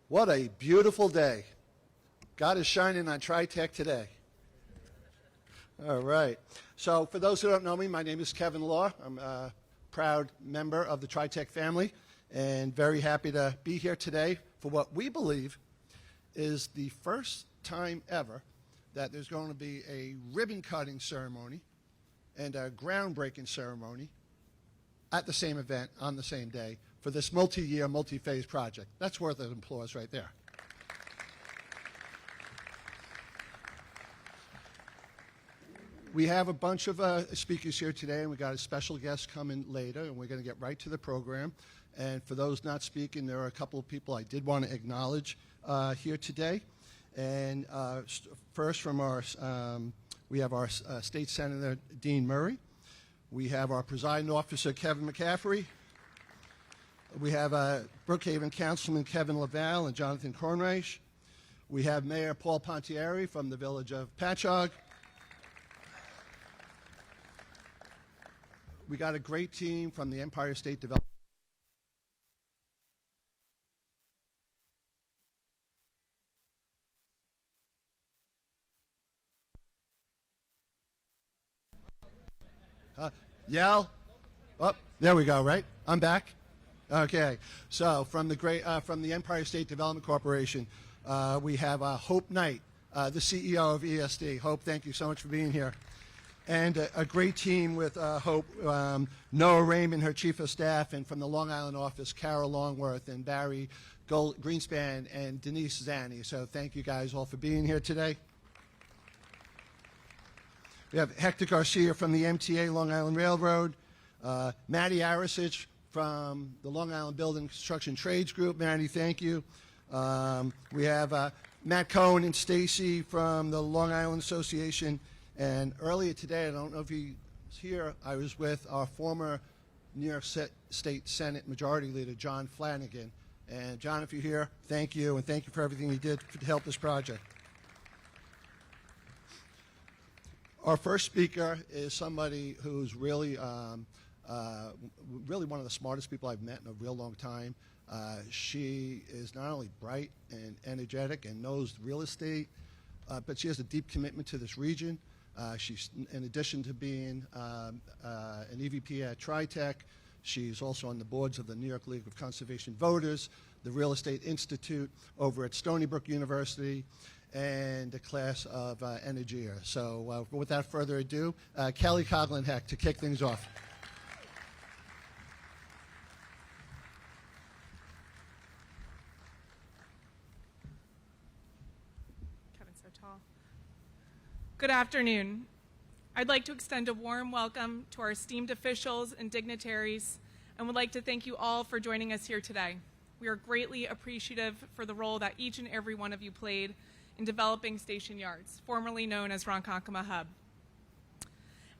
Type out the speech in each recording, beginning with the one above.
What a beautiful day. God is shining on TRITEC today. All right. So for those who don't know me, my name is Kevin Law. I'm a proud member of the TRITEC family and very happy to be here today for what we believe is the first time ever that there's going to be a ribbon cutting ceremony and a groundbreaking ceremony at the same event on the same day for this multi-year, multi-phase project. That's worth an applause right there. We have a bunch of speakers here today, and we got a special guest coming later, and we're going to get right to the program. And for those not speaking, there are a couple of people I did want to acknowledge here today. And first from our, we have our State Senator, Dean Murray. We have our presiding officer, Kevin McCaffrey. We have Brookhaven Councilman Kevin Laval and Jonathan Kornreich. We have Mayor Paul Pontieri from the village of Patchogue. We got a great team from the Empire State Development. Yell. Oh, there we go, right? I'm back. Okay. So from the Empire State Development Corporation, we have Hope Knight, the CEO of ESD. Hope, thank you so much for being here. And a great team with Hope, Noah Raymond, her chief of staff, and from the Long Island office, Carol Longworth and Barry Greenspan and Denise Zanni. So thank you guys all for being here today. We have Hector Garcia from the MTA Long Island Railroad, Maddie Arasich from the Long Island Building Construction Trades Group. Maddie, thank you. We have Matt Cohen and Stacy from the Long Island Association. And earlier today, I don't know if he was here, I was with our former New York State Senate Majority Leader, John Flanagan. And John, if you're here, thank you, and thank you for everything you did to help this project. Our first speaker is somebody who's really, really one of the smartest people I've met in a real long time. She is not only bright and energetic and knows real estate, but she has a deep commitment to this region. She's, in addition to being an EVP at TRITEC, she's also on the boards of the New York League of Conservation Voters, the Real Estate Institute over at Stony Brook University, and a class of Energia. So without further ado, Kelly Coughlin-Heck to kick things off. Kevin's so tall. Good afternoon. I'd like to extend a warm welcome to our esteemed officials and dignitaries, and would like to thank you all for joining us here today. We are greatly appreciative for the role that each and every one of you played in developing Station Yards, formerly known as Ronkonkoma Hub.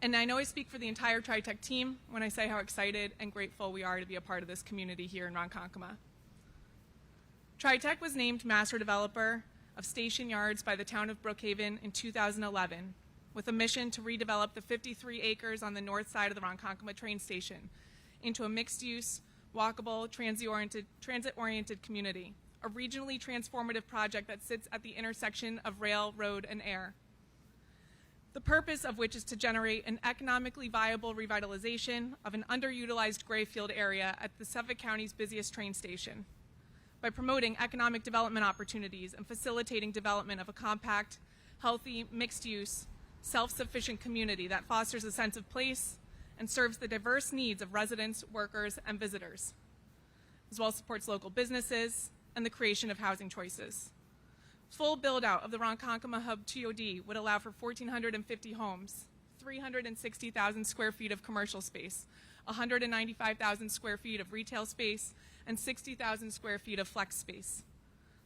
And I know I speak for the entire TRITEC team when I say how excited and grateful we are to be a part of this community here in Ronkonkoma. TRITEC was named Master Developer of Station Yards by the town of Brookhaven in 2011, with a mission to redevelop the 53 acres on the north side of the Ronkonkoma train station into a mixed-use, walkable, transit-oriented community, a regionally transformative project that sits at the intersection of rail, road, and air. The purpose of which is to generate an economically viable revitalization of an underutilized gray field area at the Suffolk County's busiest train station, by promoting economic development opportunities and facilitating development of a compact, healthy, mixed-use, self-sufficient community that fosters a sense of place and serves the diverse needs of residents, workers, and visitors, as well as supports local businesses and the creation of housing choices. Full build-out of the Ronkonkoma Hub TOD would allow for 1,450 homes, 360,000 square feet of commercial space, 195,000 square feet of retail space, and 60,000 square feet of flex space.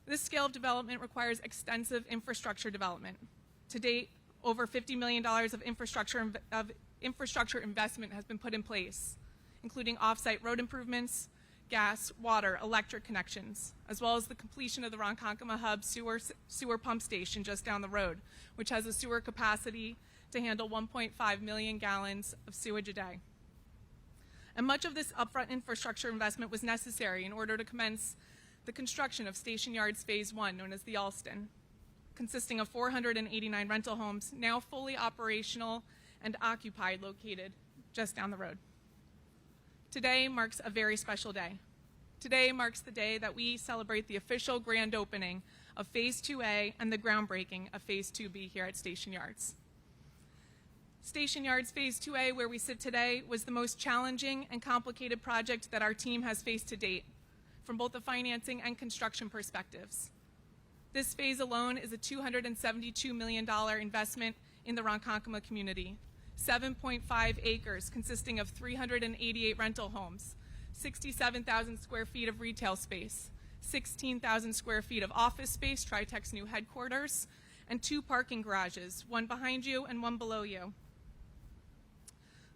This scale of development requires extensive infrastructure development. To date, over $50 million of infrastructure investment has been put in place, including off-site road improvements, gas, water, electric connections, as well as the completion of the Ronkonkoma Hub sewer pump station just down the road, which has a sewer capacity to handle 1.5 million gallons of sewage a day. And much of this upfront infrastructure investment was necessary in order to commence the construction of Station Yards Phase 1, known as the Alston, consisting of 489 rental homes, now fully operational and occupied, located just down the road. Today marks a very special day. Today marks the day that we celebrate the official grand opening of Phase 2A and the groundbreaking of Phase 2B here at Station Yards. Station Yards Phase 2A, where we sit today, was the most challenging and complicated project that our team has faced to date, from both the financing and construction perspectives. This phase alone is a $272 million investment in the Ronkonkoma community, 7.5 acres consisting of 388 rental homes, 67,000 square feet of retail space, 16,000 square feet of office space, TRITEC's new headquarters, and 2 parking garages, one behind you and one below you.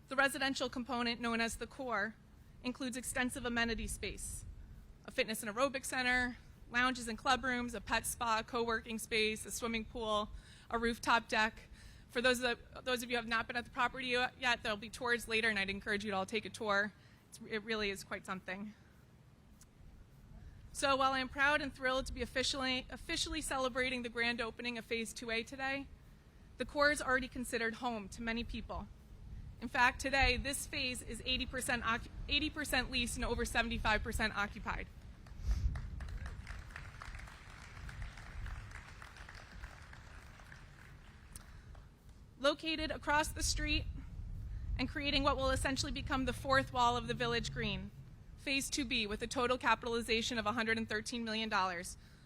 The residential component, known as the core, includes extensive amenity space, a fitness and aerobic center, lounges and club rooms, a pet spa, co-working space, a swimming pool, a rooftop deck. For those of you who have not been at the property yet, there'll be tours later, and I'd encourage you to all take a tour. It really is quite something. So while I'm proud and thrilled to be officially celebrating the grand opening of Phase 2A today, the core is already considered home to many people. In fact, today, this phase is 80% leased and over 75% occupied. Located across the street and creating what will essentially become the fourth wall of the Village Green, Phase 2B, with a total capitalization of $113 million,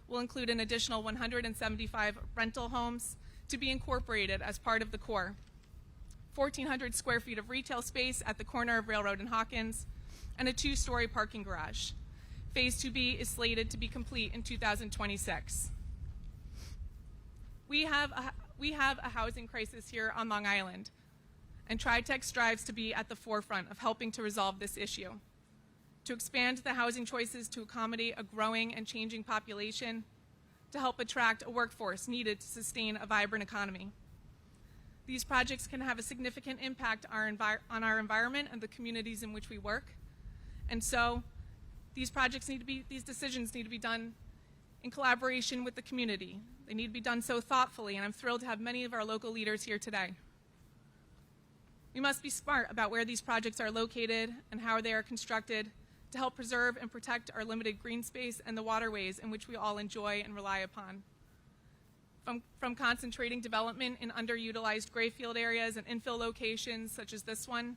will include an additional 175 rental homes to be incorporated as part of the core, 1,400 square feet of retail space at the corner of Railroad and Hawkins, and a 2-story parking garage. Phase 2B is slated to be complete in 2026. We have a housing crisis here on Long Island, and TRITEC strives to be at the forefront of helping to resolve this issue, to expand the housing choices to accommodate a growing and changing population, to help attract a workforce needed to sustain a vibrant economy. These projects can have a significant impact on our environment and the communities in which we work, and so these decisions need to be done in collaboration with the community. They need to be done so thoughtfully, and I'm thrilled to have many of our local leaders here today. We must be smart about where these projects are located and how they are constructed to help preserve and protect our limited green space and the waterways in which we all enjoy and rely upon. From concentrating development in underutilized gray field areas and infill locations such as this one,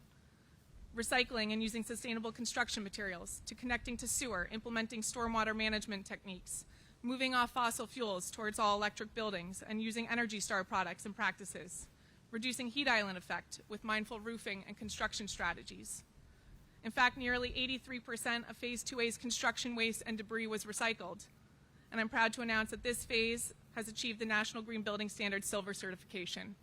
recycling and using sustainable construction materials, to connecting to sewer, implementing stormwater management techniques, moving off fossil fuels towards all electric buildings, and using Energy Star products and practices, reducing heat island effect with mindful roofing and construction strategies. In fact, nearly 83% of Phase 2A's construction waste and debris was recycled, and I'm proud to announce that this phase has achieved the National Green Building Standard Silver certification.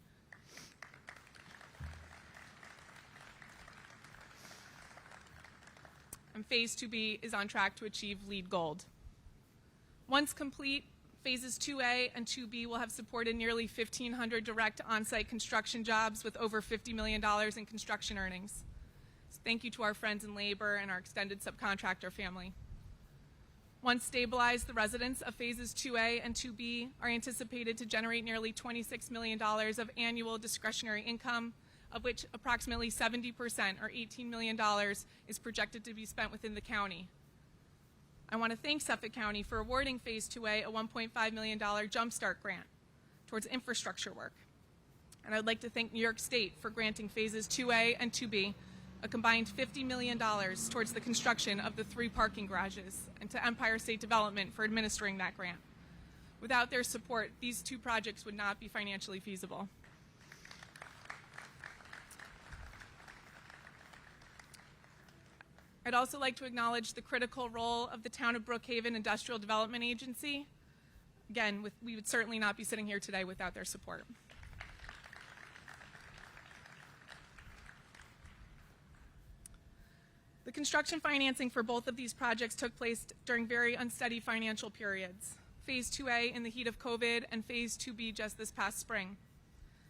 And Phase 2B is on track to achieve LEED Gold. Once complete, Phases 2A and 2B will have supported nearly 1,500 direct on-site construction jobs with over $50 million in construction earnings. So thank you to our friends in labor and our extended subcontractor family. Once stabilized, the residents of Phases 2A and 2B are anticipated to generate nearly $26 million of annual discretionary income, of which approximately 70%, or $18 million, is projected to be spent within the county. I want to thank Suffolk County for awarding Phase 2A a $1.5 million Jumpstart grant towards infrastructure work. And I'd like to thank New York State for granting Phases 2A and 2B a combined $50 million towards the construction of the 3 parking garages, and to Empire State Development for administering that grant. Without their support, these 2 projects would not be financially feasible. I'd also like to acknowledge the critical role of the Town of Brookhaven Industrial Development Agency. Again, we would certainly not be sitting here today without their support. The construction financing for both of these projects took place during very unsteady financial periods. Phase 2A in the heat of COVID and Phase 2B just this past spring.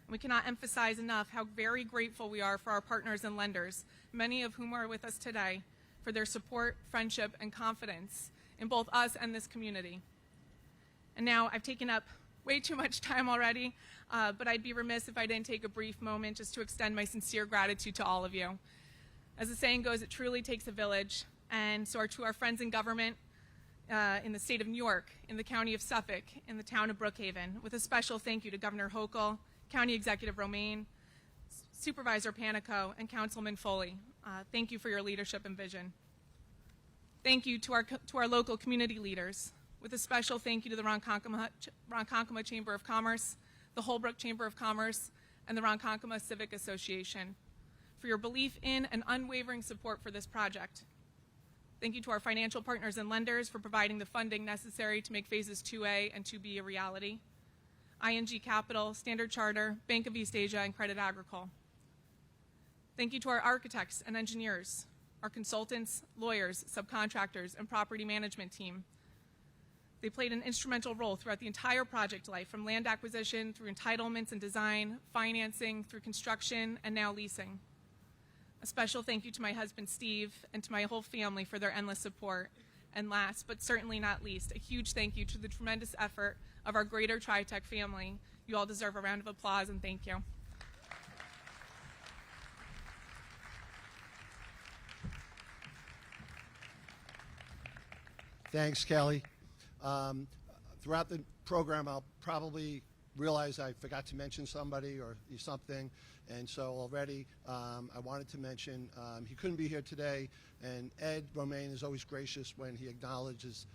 And we cannot emphasize enough how very grateful we are for our partners and lenders, many of whom are with us today, for their support, friendship, and confidence in both us and this community. And now I've taken up way too much time already, but I'd be remiss if I didn't take a brief moment just to extend my sincere gratitude to all of you. As the saying goes, it truly takes a village, and so to our friends in government in the state of New York, in the county of Suffolk, in the town of Brookhaven, with a special thank you to Governor Hochul, County Executive Romaine, Supervisor Panico, and Councilman Foley. Thank you for your leadership and vision. Thank you to our local community leaders, with a special thank you to the Ronkonkoma Chamber of Commerce, the Holbrook Chamber of Commerce, and the Ronkonkoma Civic Association for your belief in and unwavering support for this project. Thank you to our financial partners and lenders for providing the funding necessary to make phases 2A and 2B a reality. ING Capital, Standard Charter, Bank of East Asia, and Credit Agricole. Thank you to our architects and engineers, our consultants, lawyers, subcontractors, and property management team. They played an instrumental role throughout the entire project life, from land acquisition through entitlements and design, financing, through construction, and now leasing. A special thank you to my husband, Steve, and to my whole family for their endless support. And last, but certainly not least, a huge thank you to the tremendous effort of our greater TRITEC family. You all deserve a round of applause, and thank you. Thanks, Kelly. Throughout the program, I'll probably realize I forgot to mention somebody or something, and so already I wanted to mention he couldn't be here today, and Ed Romaine is always gracious when he acknowledges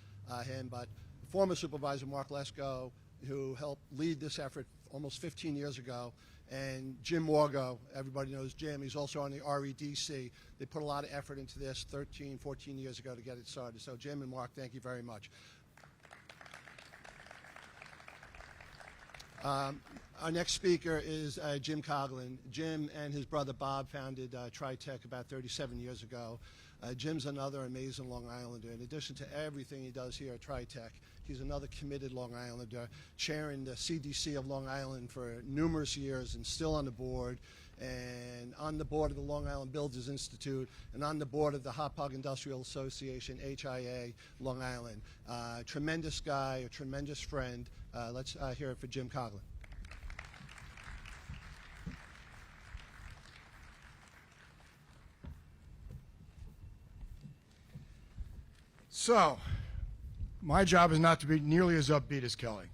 him, but former Supervisor Mark Lesko, who helped lead this effort almost 15 years ago, and Jim Morgo, everybody knows Jim, he's also on the REDC. They put a lot of effort into this 13, 14 years ago to get it started. So Jim and Mark, thank you very much. Our next speaker is Jim Coughlin. Jim and his brother Bob founded TRITEC about 37 years ago. Jim's another amazing Long Islander. In addition to everything he does here at TRITEC, he's another committed Long Islander, chairing the CDC of Long Island for numerous years and still on the board, and on the board of the Long Island Builders Institute, and on the board of the Hauppauge Industrial Association, HIA, Long Island. Tremendous guy, a tremendous friend. Let's hear it for Jim Coughlin. So, my job is not to be nearly as upbeat as Kelly.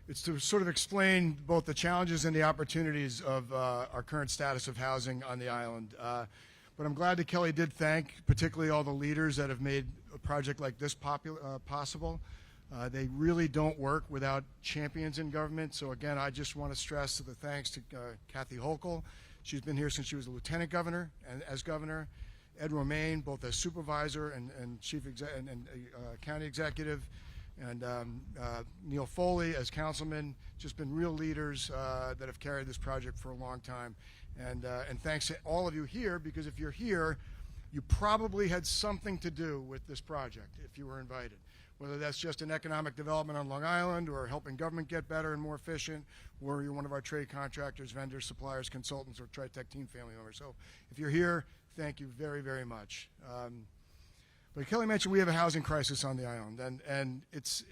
It's to sort of explain both the challenges and the opportunities of our current status of housing on the island. But I'm glad that Kelly did thank particularly all the leaders that have made a project like this possible. They really don't work without champions in government. So again, I just want to stress the thanks to Kathy Hochul. She's been here since she was a lieutenant governor and as governor. Ed Romaine, both as supervisor and county executive, and Neil Foley as councilman, just been real leaders that have carried this project for a long time. And thanks to all of you here, because if you're here, you probably had something to do with this project if you were invited. Whether that's just an economic development on Long Island, or helping government get better and more efficient, or you're one of our trade contractors, vendors, suppliers, consultants, or TRITEC team family members. So if you're here, thank you very, very much. But Kelly mentioned we have a housing crisis on the island, and it's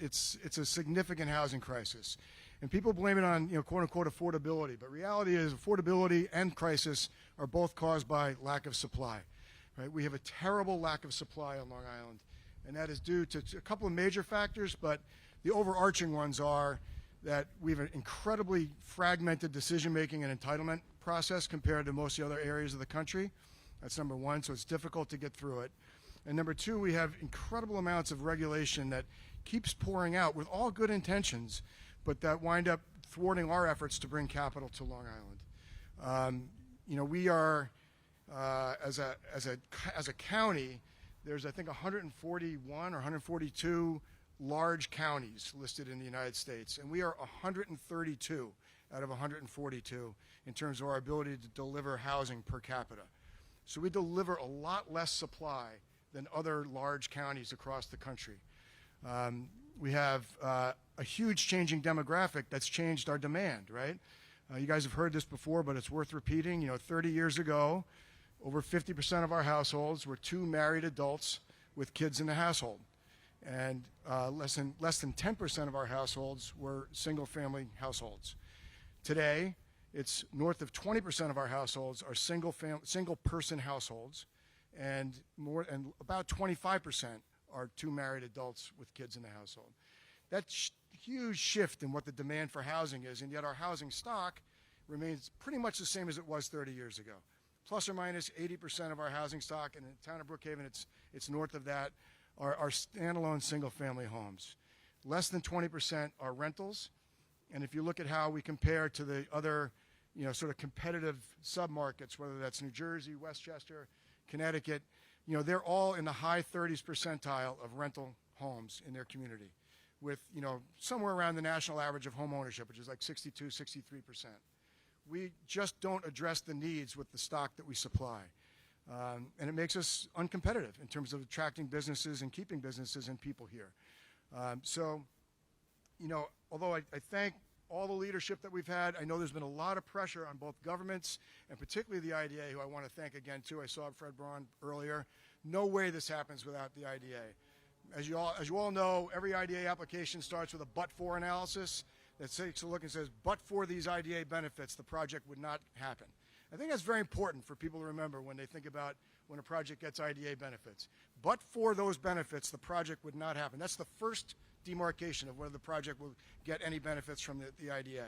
a significant housing crisis. And people blame it on, quote unquote, affordability. But reality is affordability and crisis are both caused by lack of supply. Right? We have a terrible lack of supply on Long Island, and that is due to a couple of major factors, but the overarching ones are that we have an incredibly fragmented decision-making and entitlement process compared to most of the other areas of the country. That's number one, so it's difficult to get through it. And number two, we have incredible amounts of regulation that keeps pouring out with all good intentions, but that wind up thwarting our efforts to bring capital to Long Island. We are, as a county, there's I think 141 or 142 large counties listed in the United States, and we are 132 out of 142 in terms of our ability to deliver housing per capita. So we deliver a lot less supply than other large counties across the country. We have a huge changing demographic that's changed our demand, right? You guys have heard this before, but it's worth repeating. 30 years ago, over 50% of our households were two married adults with kids in the household. and less than 10% of our households were single-family households. Today, it's north of 20% of our households are single-person households, and about 25% are two married adults with kids in the household. That's huge shift in what the demand for housing is, and yet our housing stock remains pretty much the same as it was 30 years ago. Plus or minus 80% of our housing stock, and in the town of Brookhaven, it's north of that, are standalone single-family homes. Less than 20% are rentals, and if you look at how we compare to the other, sort of competitive submarkets, whether that's New Jersey, Westchester, Connecticut, they're all in the high 30s percentile of rental homes in their community, with, somewhere around the national average of home ownership, which is like 62, 63%. We just don't address the needs with the stock that we supply. And it makes us uncompetitive in terms of attracting businesses and keeping businesses and people here. Although I thank all the leadership that we've had, I know there's been a lot of pressure on both governments and particularly the IDA, who I want to thank again too. I saw Fred Braun earlier. No way this happens without the IDA. As you all know, every IDA application starts with a but-for analysis that takes a look and says, but for these IDA benefits, the project would not happen. I think that's very important for people to remember when they think about when a project gets IDA benefits. But for those benefits, the project would not happen. That's the first demarcation of whether the project will get any benefits from the IDA.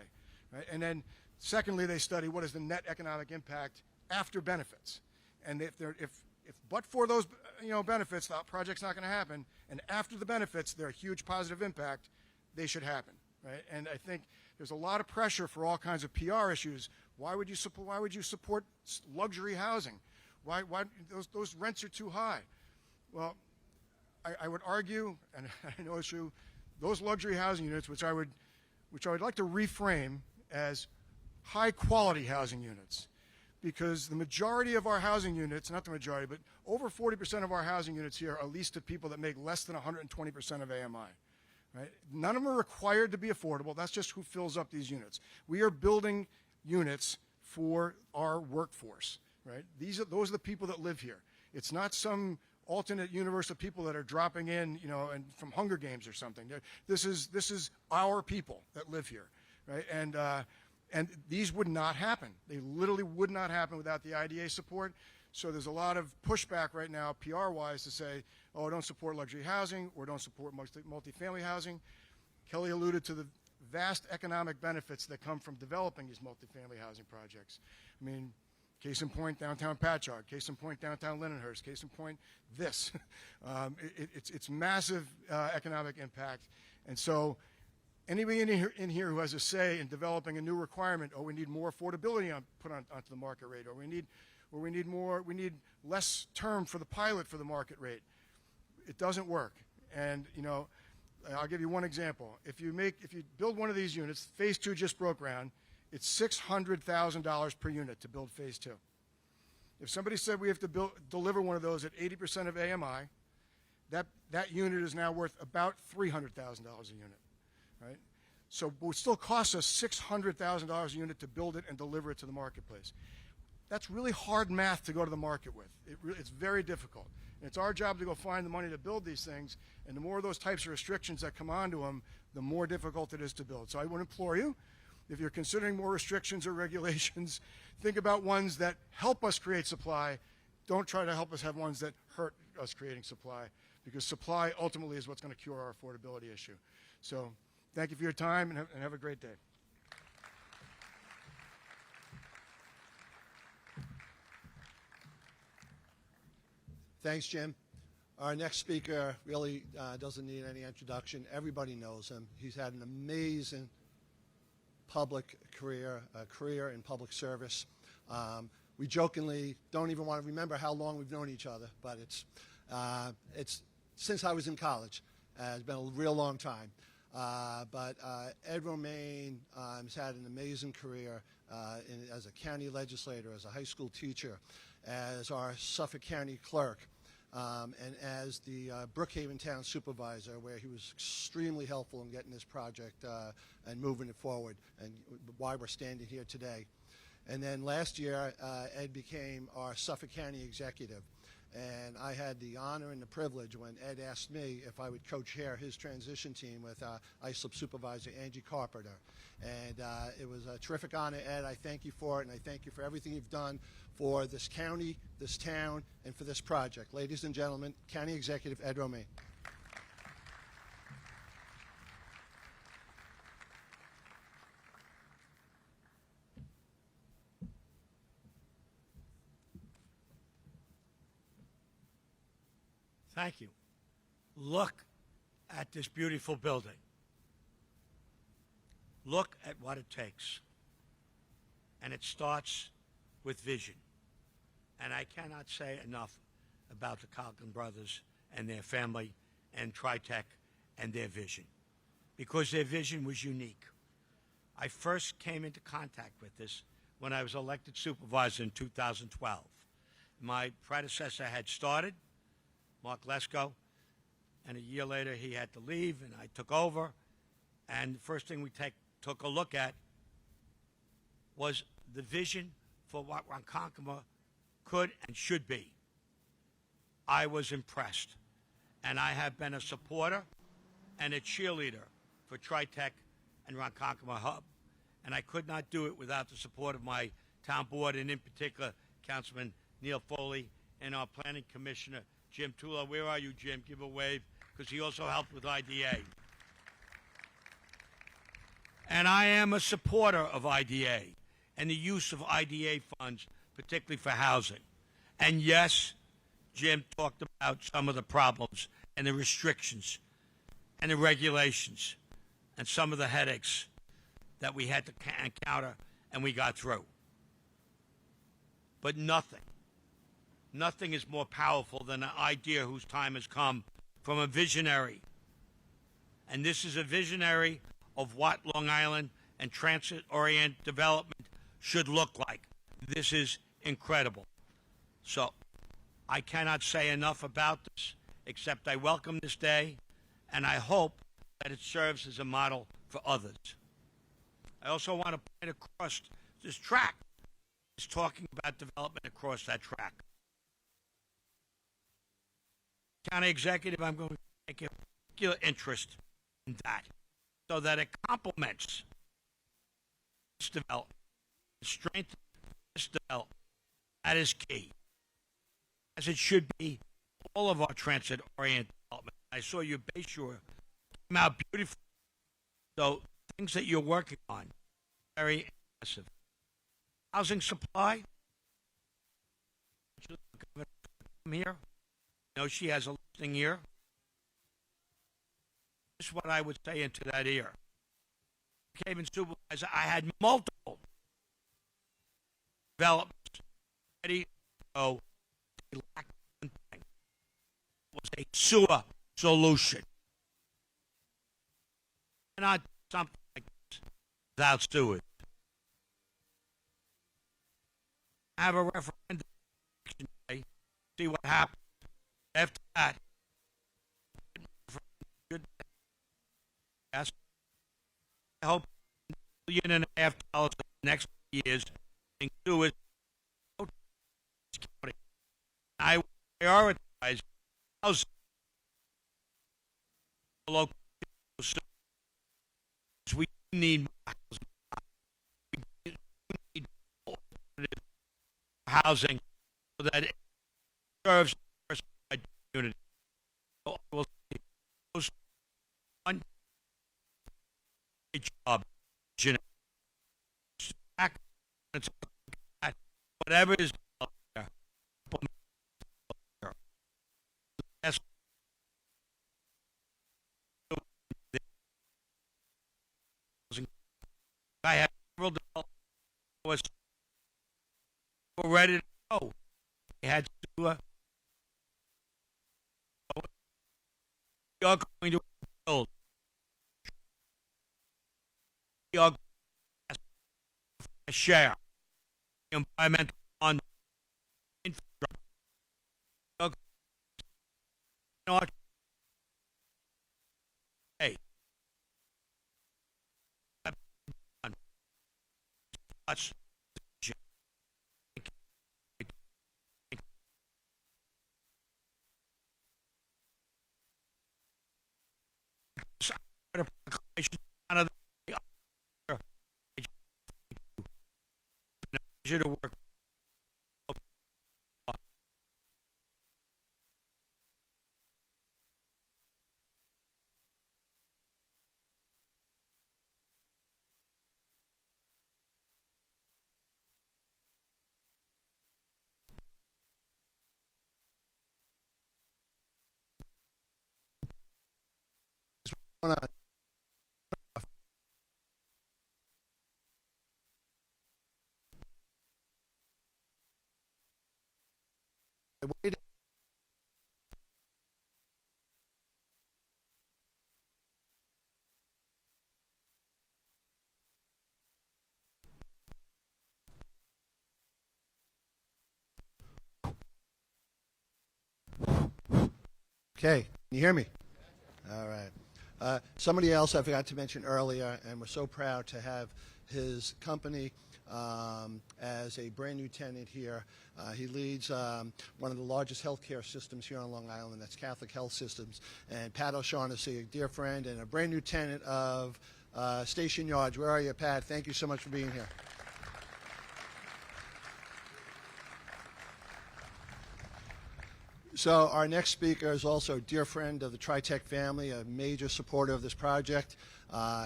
Right? And then secondly, they study what is the net economic impact after benefits. And if but for those benefits, the project's not going to happen, and after the benefits, they're a huge positive impact, they should happen. Right? And I think there's a lot of pressure for all kinds of PR issues. Why would you support luxury housing? Why those rents are too high? Well, I would argue, and I know it's true, those luxury housing units, which I would like to reframe as high quality housing units, because the majority of our housing units, not the majority, but over 40% of our housing units here are leased to people that make less than 120% of AMI. Right? None of them are required to be affordable. That's just who fills up these units. We are building units for our workforce. Right? Those are the people that live here. It's not some alternate universe of people that are dropping in, and from Hunger Games or something. This is our people that live here, right? And these would not happen. They literally would not happen without the IDA support. So there's a lot of pushback right now, PR-wise, to say, oh, don't support luxury housing or don't support multifamily housing. Kelly alluded to the vast economic benefits that come from developing these multifamily housing projects. I mean, case in point, downtown Patchogue. Case in point, downtown Lindenhurst. Case in point, this. It's massive economic impact. And so anybody in here who has a say in developing a new requirement, we need more affordability put onto the market rate, or we need less term for the pilot for the market rate. It doesn't work. And I'll give you one example. If you build one of these units, phase 2 just broke ground. It's $600,000 per unit to build phase 2. If somebody said we have to deliver one of those at 80% of AMI, that unit is now worth about $300,000 a unit, right? So it still costs us $600,000 a unit to build it and deliver it to the marketplace. That's really hard math to go to the market with. It's very difficult. And it's our job to go find the money to build these things, and the more of those types of restrictions that come onto them, the more difficult it is to build. So I would implore you, if you're considering more restrictions or regulations, think about ones that help us create supply. Don't try to help us have ones that hurt us creating supply, because supply ultimately is what's going to cure our affordability issue. So thank you for your time, and have a great day. Thanks, Jim. Our next speaker really doesn't need any introduction. Everybody knows him. He's had an amazing public career, a career in public service. We jokingly don't even want to remember how long we've known each other, but it's since I was in college. It's been a real long time. But Ed Romaine has had an amazing career as a county legislator, as a high school teacher, as our Suffolk County clerk, and as the Brookhaven Town Supervisor, where he was extremely helpful in getting this project and moving it forward, and why we're standing here today. And then last year, Ed became our Suffolk County Executive. And I had the honor and the privilege when Ed asked me if I would co-chair his transition team with ISLIP Supervisor Angie Carpenter. And it was a terrific honor, Ed. I thank you for it, and I thank you for everything you've done for this county, this town, and for this project. Ladies and gentlemen, County Executive Ed Romaine. Thank you. Look at this beautiful building. Look at what it takes. And it starts with vision. And I cannot say enough about the Conklin brothers and their family and TRITEC and their vision, because their vision was unique. I first came into contact with this when I was elected supervisor in 2012. My predecessor had started, Mark Lesko, and a year later he had to leave, and I took over. And the first thing we took a look at was the vision for what Ronkonkoma could and should be. I was impressed, and I have been a supporter and a cheerleader for TRITEC and Ronkonkoma Hub, and I could not do it without the support of my town board, and in particular Councilman Neil Foley and our planning commissioner Jim Tula. Where are you, Jim? Give a wave, because he also helped with IDA. And I am a supporter of IDA and the use of IDA funds, particularly for housing. And yes, Jim talked about some of the problems and the restrictions and the regulations and some of the headaches that we had to encounter and we got through. But nothing is more powerful than an idea whose time has come from a visionary. And this is a visionary of what Long Island and transit-oriented development should look like. This is incredible. So I cannot say enough about this, except I welcome this day, and I hope that it serves as a model for others. I also want to point across this track. It's talking about development across that track. County Executive, I'm going to take a particular interest in that, so that it complements this development, strengthens this development. That is key, as it should be all of our transit-oriented development. I saw your Bay Shore came out beautifully. So things that you're working on, very impressive. Housing supply. Come here. I know she has a listening ear. This is what I would say into that ear. Came in supervisor, I had multiple developments ready to go. They lacked one thing. It was a sewer solution. Not something like this without sewage. Have a referendum today, see what happens. After that, yes, I hope $1.5 billion in the next years in sewage. I prioritize housing. Local we need more housing. We need alternative housing so that it serves the community. So I will say those one job, whatever is out there. Yes. I have several developers were ready to go. They had to we are going to build. We are going to share the environmental on infrastructure. We are going to To work. Okay, can you hear me? All right. Somebody else I forgot to mention earlier, and we're so proud to have his company as a brand new tenant here. He leads one of the largest healthcare systems here on Long Island, that's Catholic Health Systems. And Pat O'Shaughnessy, a dear friend and a brand new tenant of Station Yards. Where are you, Pat? Thank you so much for being here. So our next speaker is also a dear friend of the TRITEC family, a major supporter of this project.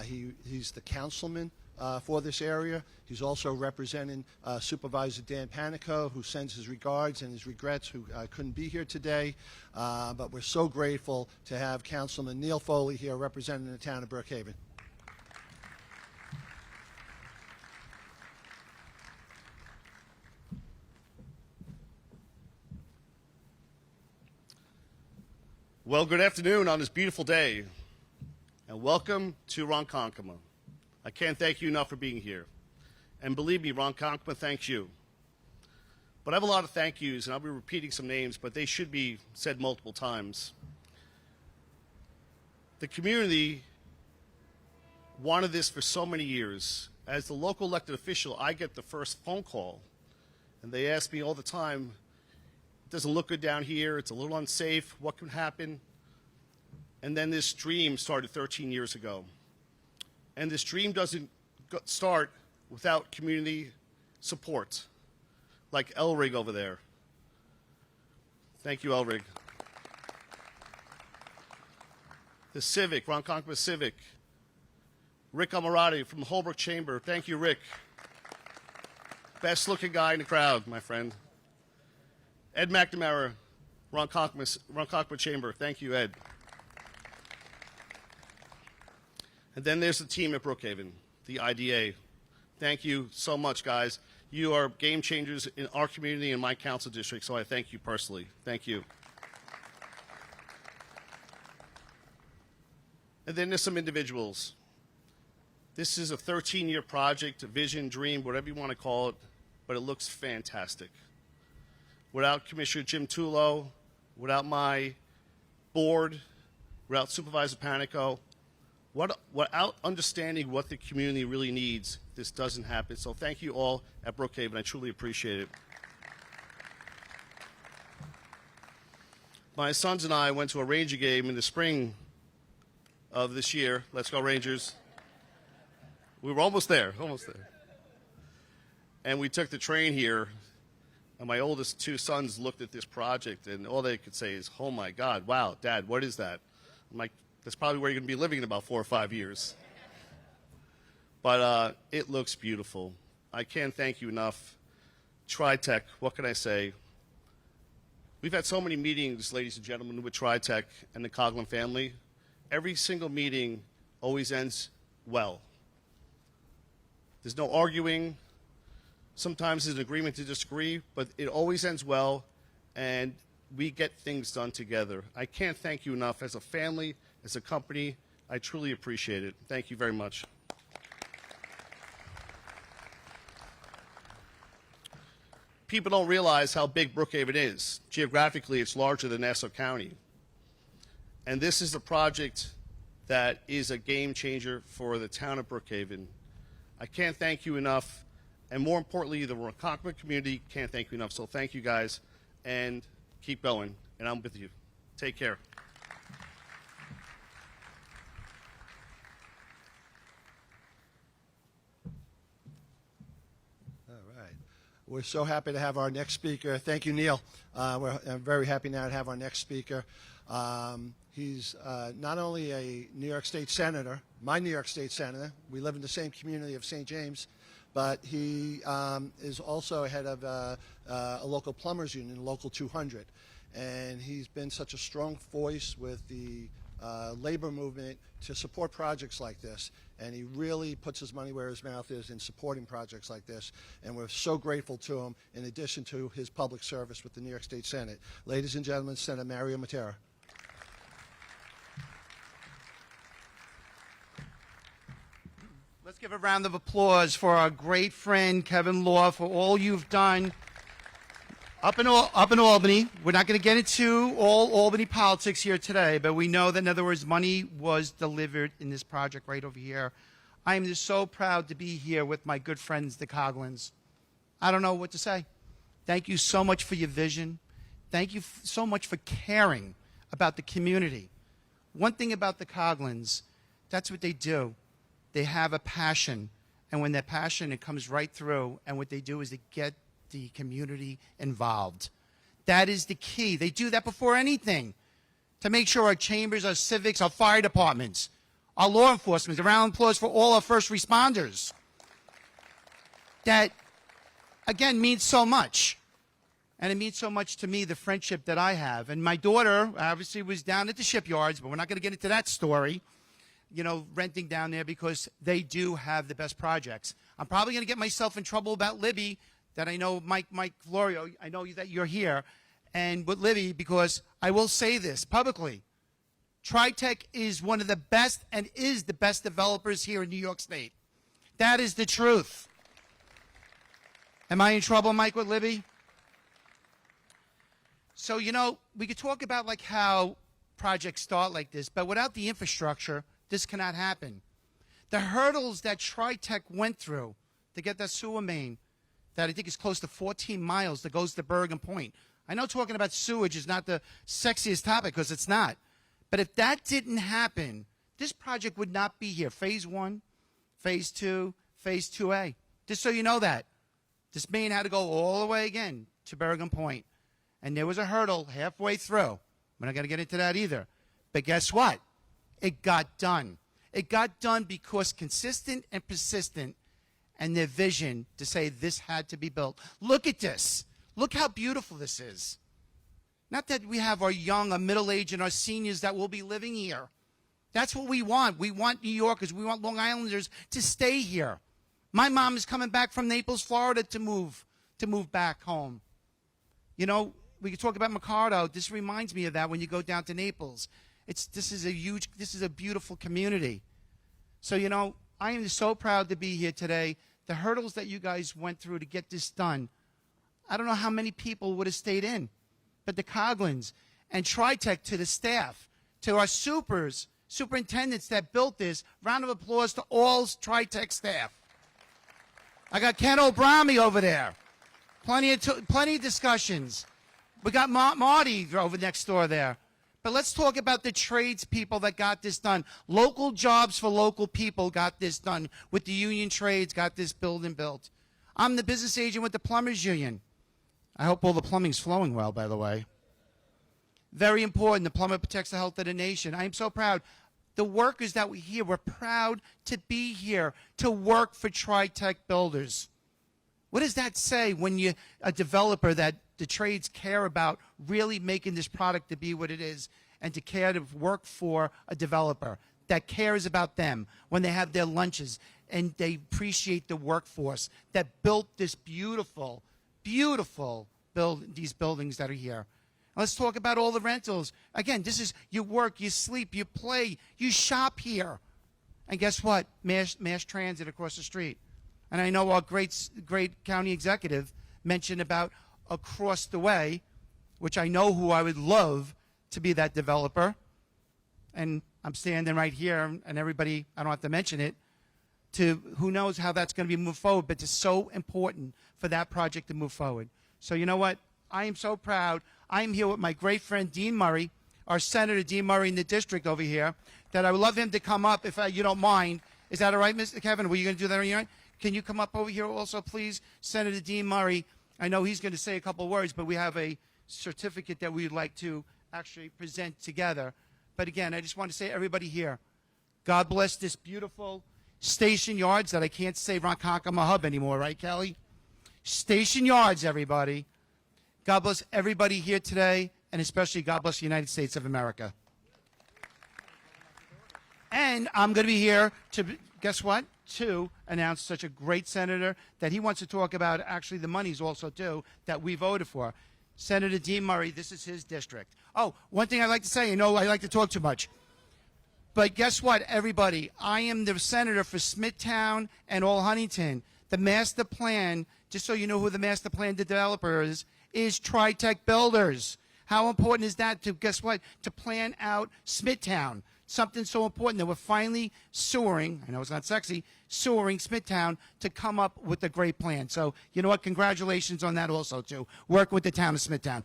He's the councilman for this area. He's also representing Supervisor Dan Panico, who sends his regards and his regrets, who couldn't be here today. But we're so grateful to have Councilman Neil Foley here representing the town of Brookhaven. Well, good afternoon on this beautiful day, and welcome to Ronkonkoma. I can't thank you enough for being here. And believe me, Ronkonkoma thanks you. But I have a lot of thank yous, and I'll be repeating some names, but they should be said multiple times. The community wanted this for so many years. As the local elected official, I get the first phone call, and they ask me all the time, doesn't look good down here, it's a little unsafe, what can happen? And then this dream started 13 years ago. And this dream doesn't start without community support, like Elrig over there. Thank you, Elrig. The Civic, Ronkonkoma Civic. Rick Amarati from the Holbrook Chamber. Thank you, Rick. Best looking guy in the crowd, my friend. Ed McNamara, Ronkonkoma Chamber. Thank you, Ed. And then there's the team at Brookhaven, the IDA. Thank you so much, guys. You are game changers in our community and my council district, so I thank you personally. Thank you. And then there's some individuals. This is a 13-year project, a vision, dream, whatever you want to call it, but it looks fantastic. Without Commissioner Jim Tullo, without my board, without Supervisor Panico, without understanding what the community really needs, this doesn't happen. So thank you all at Brookhaven. I truly appreciate it. My sons and I went to a Ranger game in the spring of this year. Let's go Rangers. We were almost there, almost there. And we took the train here. And my oldest two sons looked at this project, and all they could say is, oh, my God, wow, Dad, what is that? I'm like, that's probably where you're going to be living in about 4 or 5 years. But it looks beautiful. I can't thank you enough. TRITEC, what can I say? We've had so many meetings, ladies and gentlemen, with TRITEC and the Coughlin family. Every single meeting always ends well. There's no arguing. Sometimes there's an agreement to disagree, but it always ends well, and we get things done together. I can't thank you enough. As a family, as a company, I truly appreciate it. Thank you very much. People don't realize how big Brookhaven is. Geographically, it's larger than Nassau County. And this is a project that is a game changer for the town of Brookhaven. I can't thank you enough. And more importantly, the Ronkonkoma community can't thank you enough. So thank you, guys, and keep going. And I'm with you. Take care. We're so happy to have our next speaker. Thank you, Neil. I'm very happy now to have our next speaker. He's not only a New York State Senator, my New York State Senator. We live in the same community of St. James, but he is also head of a local plumbers union, Local 200. And he's been such a strong voice with the labor movement to support projects like this. And he really puts his money where his mouth is in supporting projects like this. And we're so grateful to him, in addition to his public service with the New York State Senate. Ladies and gentlemen, Senator Mario Matera. Let's give a round of applause for our great friend Kevin Law for all you've done up in Albany. We're not going to get into all Albany politics here today, but we know that, in other words, money was delivered in this project right over here. I am just so proud to be here with my good friends, the Coglins. I don't know what to say. Thank you so much for your vision. Thank you so much for caring about the community. One thing about the Coglins, that's what they do. They have a passion, and when that passion, it comes right through, and what they do is they get the community involved. That is the key. They do that before anything to make sure our chambers, our civics, our fire departments, our law enforcement, a round of applause for all our first responders. That, again, means so much. And it means so much to me, the friendship that I have. And my daughter obviously was down at the shipyards, but we're not going to get into that story. You know, renting down there because they do have the best projects. I'm probably going to get myself in trouble about Libby, that I know Mike Florio, I know that you're here, and with Libby, because I will say this publicly. TRITEC is one of the best and is the best developers here in New York State. That is the truth. Am I in trouble, Mike, with Libby? So, you know, we could talk about like how projects start like this, but without the infrastructure, this cannot happen. The hurdles that TRITEC went through to get that sewer main, that I think is close to 14 miles that goes to Bergen Point. I know talking about sewage is not the sexiest topic, because it's not. But if that didn't happen, this project would not be here. Phase 1, Phase 2, Phase 2A. Just so you know that. This main had to go all the way again to Bergen Point. And there was a hurdle halfway through. We're not going to get into that either. But guess what? It got done. It got done because consistent and persistent, and their vision to say this had to be built. Look at this. Look how beautiful this is. Not that we have our young, our middle-aged, and our seniors that will be living here. That's what we want. We want New Yorkers. We want Long Islanders to stay here. My mom is coming back from Naples, Florida to move back home. You know, we could talk about Micardo. This reminds me of that when you go down to Naples. This is a beautiful community. So, you know, I am so proud to be here today. The hurdles that you guys went through to get this done, I don't know how many people would have stayed in. But the Coglins and TRITEC, to the staff, to our superintendents that built this, round of applause to all TRITEC staff. I got Ken O'Brami over there. Plenty of discussions. We got Marty over next door there. But let's talk about the tradespeople that got this done. Local jobs for local people got this done. With the union trades, got this building built. I'm the business agent with the plumbers union. I hope all the plumbing's flowing well, by the way. Very important. The plumber protects the health of the nation. I am so proud. The workers that we here, we're proud to be here to work for TRITEC Builders. What does that say when you're a developer that the trades care about really making this product to be what it is, and to care to work for a developer that cares about them when they have their lunches and they appreciate the workforce that built this beautiful, beautiful these buildings that are here. Let's talk about all the rentals. Again, this is you work, you sleep, you play, you shop here. And guess what? Mass transit across the street. And I know our great county executive mentioned about across the way, which I know who I would love to be that developer. And I'm standing right here, and everybody, I don't have to mention it, to who knows how that's going to be moved forward, but it's so important for that project to move forward. So you know what? I am so proud. I am here with my great friend Dean Murray, our Senator Dean Murray in the district over here, that I would love him to come up if you don't mind. Is that all right, Mr. Kevin? Were you going to do that on your own? Can you come up over here also, please? Senator Dean Murray. I know he's going to say a couple words, but we have a certificate that we'd like to actually present together. But again, I just want to say, everybody here, God bless this beautiful Station Yards that I can't say Ronkonkoma Hub anymore, right, Kelly? Station Yards, everybody. God bless everybody here today, and especially God bless the United States of America. And I'm going to be here to, guess what? To announce such a great senator that he wants to talk about actually the monies also, too, that we voted for. Senator Dean Murray, this is his district. Oh, one thing I'd like to say, I know I like to talk too much. But guess what, everybody? I am the senator for Smithtown and Old Huntington. The master plan, just so you know who the master plan developer is TRITEC Builders. How important is that to, guess what, to plan out Smithtown? Something so important that we're finally sewering, I know it's not sexy, sewering Smithtown to come up with a great plan. So, you know what, congratulations on that also, too. Work with the town of Smithtown.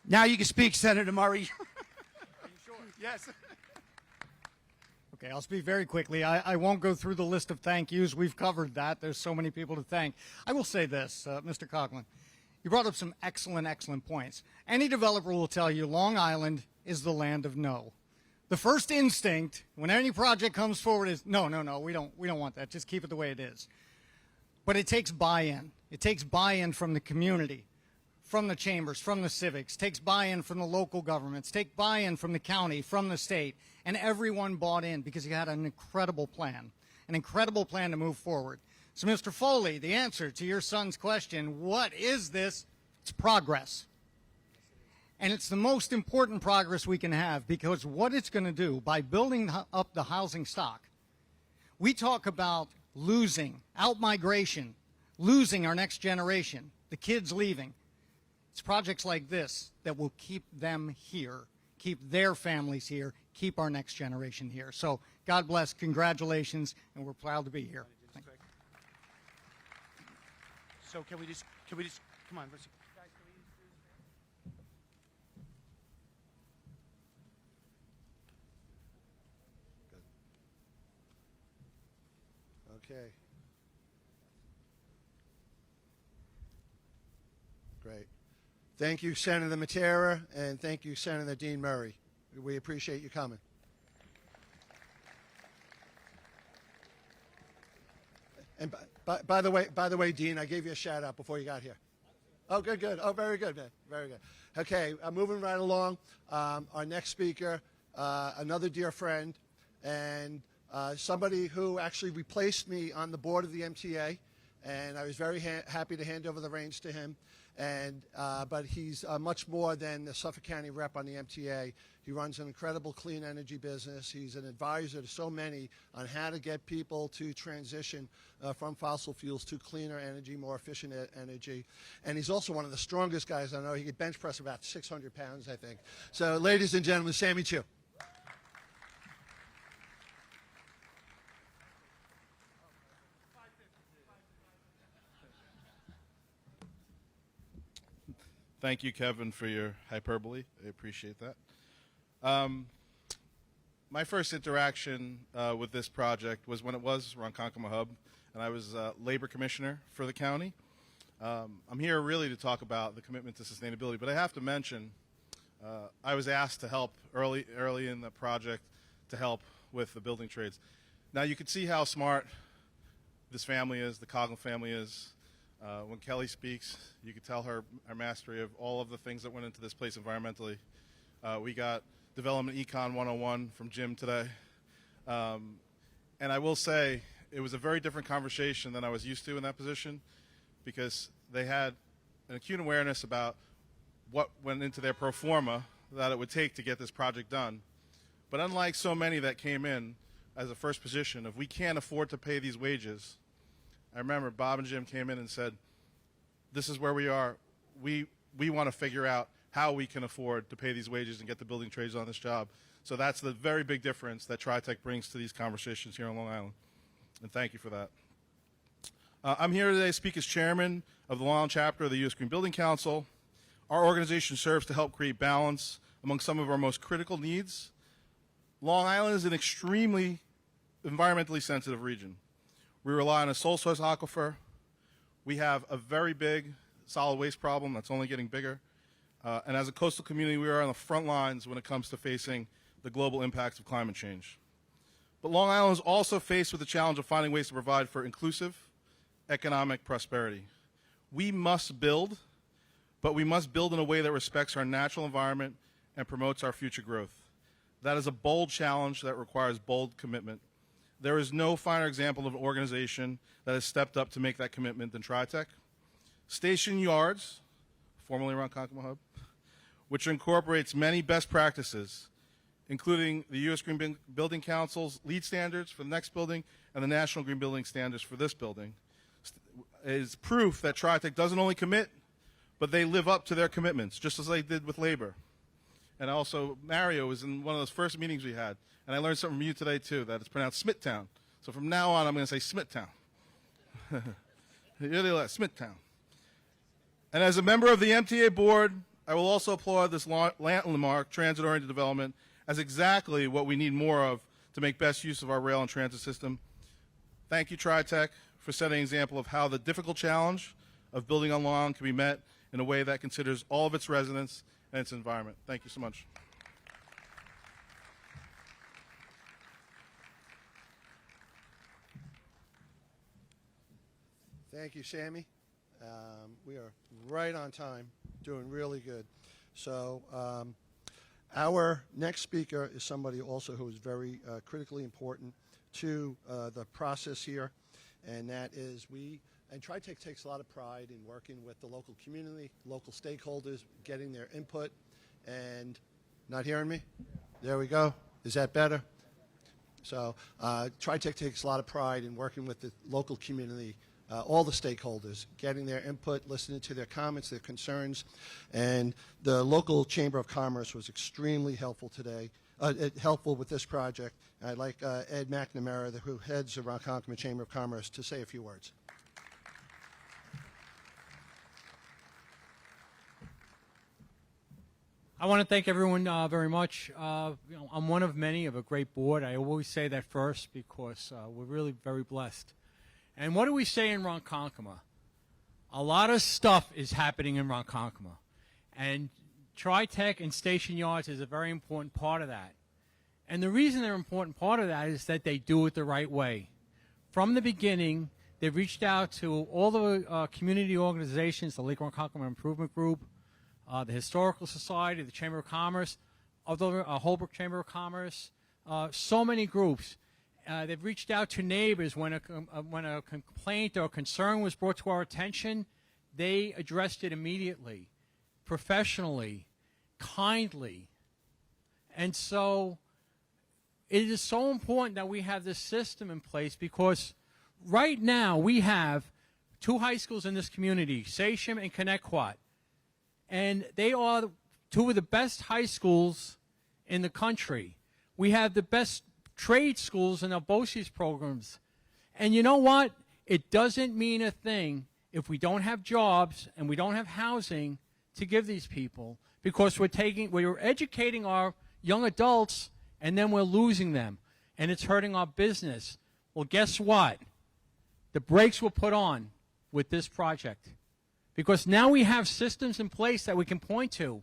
Now you can speak, Senator Murray. Are you sure? Yes. Okay, I'll speak very quickly. I won't go through the list of thank yous. We've covered that. There's so many people to thank. I will say this, Mr. Coughlin. You brought up some excellent points. Any developer will tell you Long Island is the land of no. The first instinct when any project comes forward is, no, we don't want that. Just keep it the way it is. But it takes buy-in. It takes buy-in from the community, from the chambers, from the civics, takes buy-in from the local governments, take buy-in from the county, from the state, and everyone bought in because he had an incredible plan to move forward. So, Mr. Foley, the answer to your son's question, what is this? It's progress. And it's the most important progress we can have, because what it's going to do by building up the housing stock, we talk about losing, out-migration, losing our next generation, the kids leaving. It's projects like this that will keep them here, keep their families here, keep our next generation here. So God bless, congratulations, and we're proud to be here. So can we just, come on, let's, Okay. Great. Thank you, Senator Matera, and thank you, Senator Dean Murray. We appreciate you coming. And by the way, Dean, I gave you a shout out before you got here. Oh, good. Oh, very good, man. Very good. Okay, moving right along. Our next speaker, another dear friend, and somebody who actually replaced me on the board of the MTA, and I was very happy to hand over the reins to him. And but he's much more than the Suffolk County rep on the MTA. He runs an incredible clean energy business. He's an advisor to so many on how to get people to transition from fossil fuels to cleaner energy, more efficient energy. And he's also one of the strongest guys I know. He could bench press about 600 pounds, I think. So, ladies and gentlemen, Sammy Chu. Thank you, Kevin, for your hyperbole. I appreciate that. My first interaction with this project was when it was Ronkonkoma Hub, and I was labor commissioner for the county. I'm here really to talk about the commitment to sustainability, but I have to mention I was asked to help early in the project to help with the building trades. Now you can see how smart this family is, the Coughlin family is. When Kelly speaks, you can tell her mastery of all of the things that went into this place environmentally. We got Development Econ 101 from Jim today. And I will say, it was a very different conversation than I was used to in that position, because they had an acute awareness about what went into their pro forma that it would take to get this project done. But unlike so many that came in as a first position, if we can't afford to pay these wages, I remember Bob and Jim came in and said, this is where we are. We want to figure out how we can afford to pay these wages and get the building trades on this job. So that's the very big difference that TRITEC brings to these conversations here on Long Island. And thank you for that. I'm here today to speak as chairman of the Long Island chapter of the U.S. Green Building Council. Our organization serves to help create balance among some of our most critical needs. Long Island is an extremely environmentally sensitive region. We rely on a sole source aquifer. We have a very big solid waste problem that's only getting bigger. And as a coastal community, we are on the front lines when it comes to facing the global impacts of climate change. But Long Island is also faced with the challenge of finding ways to provide for inclusive economic prosperity. We must build, but we must build in a way that respects our natural environment and promotes our future growth. That is a bold challenge that requires bold commitment. There is no finer example of an organization that has stepped up to make that commitment than TRITEC. Station Yards, formerly Ronkonkoma Hub, which incorporates many best practices, including the U.S. Green Building Council's LEED standards for the next building and the National Green Building Standards for this building, is proof that TRITEC doesn't only commit, but they live up to their commitments, just as they did with labor. And also, Mario was in one of those first meetings we had, and I learned something from you today, too, that it's pronounced Smithtown. So from now on, I'm going to say Smithtown. Smithtown. And as a member of the MTA board, I will also applaud this landmark transit-oriented development as exactly what we need more of to make best use of our rail and transit system. Thank you, TRITEC, for setting an example of how the difficult challenge of building on Long Island can be met in a way that considers all of its residents and its environment. Thank you so much. Thank you, Sammy. We are right on time, doing really good. So our next speaker is somebody also who is very critically important to the process here, and that is and TRITEC takes a lot of pride in working with the local community, local stakeholders, getting their input, and not hearing me? There we go. Is that better? So TRITEC takes a lot of pride in working with the local community, all the stakeholders, getting their input, listening to their comments, their concerns, and the local Chamber of Commerce was extremely helpful today, helpful with this project. And I'd like Ed McNamara, who heads the Ronkonkoma Chamber of Commerce, to say a few words. I want to thank everyone very much. I'm one of many of a great board. I always say that first because we're really very blessed. And what do we say in Ronkonkoma? A lot of stuff is happening in Ronkonkoma. And TRITEC and Station Yards is a very important part of that. And the reason they're an important part of that is that they do it the right way. From the beginning, they've reached out to all the community organizations, the Lake Ronkonkoma Improvement Group, the Historical Society, the Chamber of Commerce, Holbrook Chamber of Commerce, so many groups. They've reached out to neighbors when a complaint or concern was brought to our attention. They addressed it immediately, professionally, kindly. And so it is so important that we have this system in place because right now we have two high schools in this community, Sachem and Connecticut. And they are two of the best high schools in the country. We have the best trade schools in our BOCES programs. And you know what? It doesn't mean a thing if we don't have jobs and we don't have housing to give these people because we're educating our young adults and then we're losing them. And it's hurting our business. Well, guess what? The brakes were put on with this project. Because now we have systems in place that we can point to.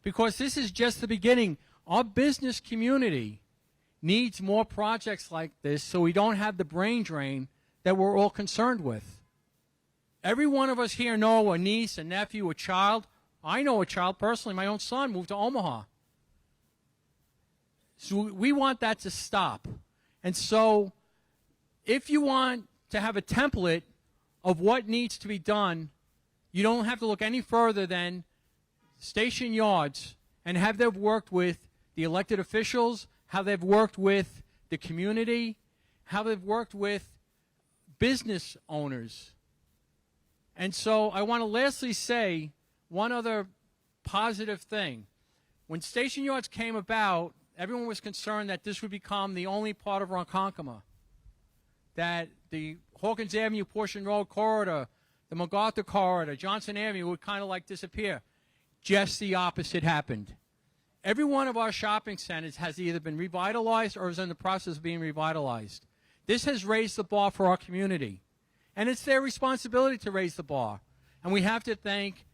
Because this is just the beginning. Our business community needs more projects like this so we don't have the brain drain that we're all concerned with. Every one of us here know a niece, a nephew, a child. I know a child personally. My own son moved to Omaha. So we want that to stop. And so if you want to have a template of what needs to be done, you don't have to look any further than Station Yards and how they've worked with the elected officials, how they've worked with the community, how they've worked with business owners. And so I want to lastly say one other positive thing. When Station Yards came about, everyone was concerned that this would become the only part of Ronkonkoma, that the Hawkins Avenue Portion Road corridor, the MacArthur corridor, Johnson Avenue would kind of like disappear. Just the opposite happened. Every one of our shopping centers has either been revitalized or is in the process of being revitalized. This has raised the bar for our community. And it's their responsibility to raise the bar. And we have to thank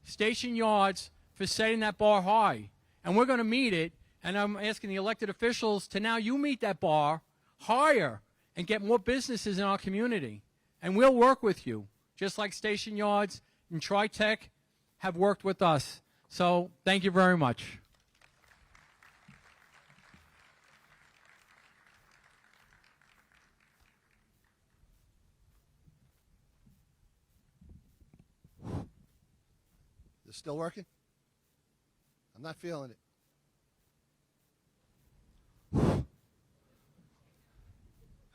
Station Yards for setting that bar high. And we're going to meet it, and I'm asking the elected officials to now you meet that bar higher and get more businesses in our community. And we'll work with you, just like Station Yards and TRITEC have worked with us. So thank you very much. Is it still working? I'm not feeling it.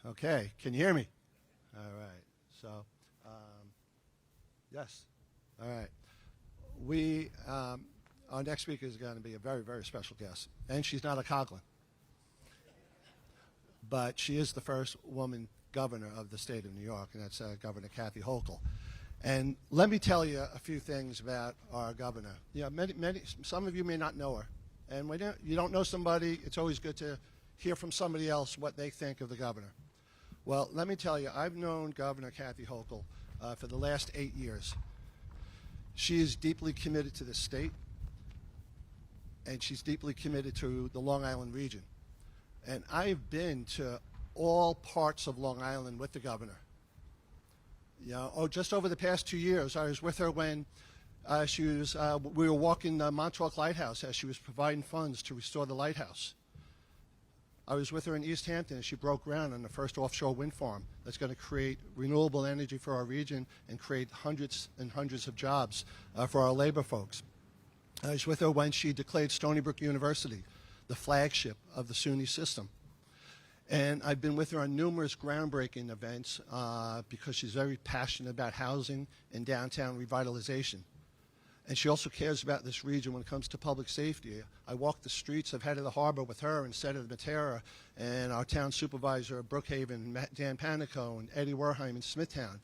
Okay, can you hear me? All right, so, yes, all right. Our next speaker is going to be a very, very special guest, and she's not a Coughlin, but she is the first woman governor of the state of New York, and that's Governor Kathy Hochul. And let me tell you a few things about our governor. You know, some of you may not know her, and when you don't know somebody, it's always good to hear from somebody else what they think of the governor. Well, let me tell you, I've known Governor Kathy Hochul for the last 8 years. She is deeply committed to the state, and she's deeply committed to the Long Island region. And I've been to all parts of Long Island with the governor. You know, just over the past 2 years, I was with her when we were walking the Montauk Lighthouse as she was providing funds to restore the lighthouse. I was with her in East Hampton as she broke ground on the first offshore wind farm that's going to create renewable energy for our region and create hundreds and hundreds of jobs for our labor folks. I was with her when she declared Stony Brook University the flagship of the SUNY system. And I've been with her on numerous groundbreaking events because she's very passionate about housing and downtown revitalization. And she also cares about this region when it comes to public safety. I walked the streets of Head of the Harbor with her and Senator Matera and our town supervisor of Brookhaven, Dan Panico, and Eddie Werheim in Smithtown.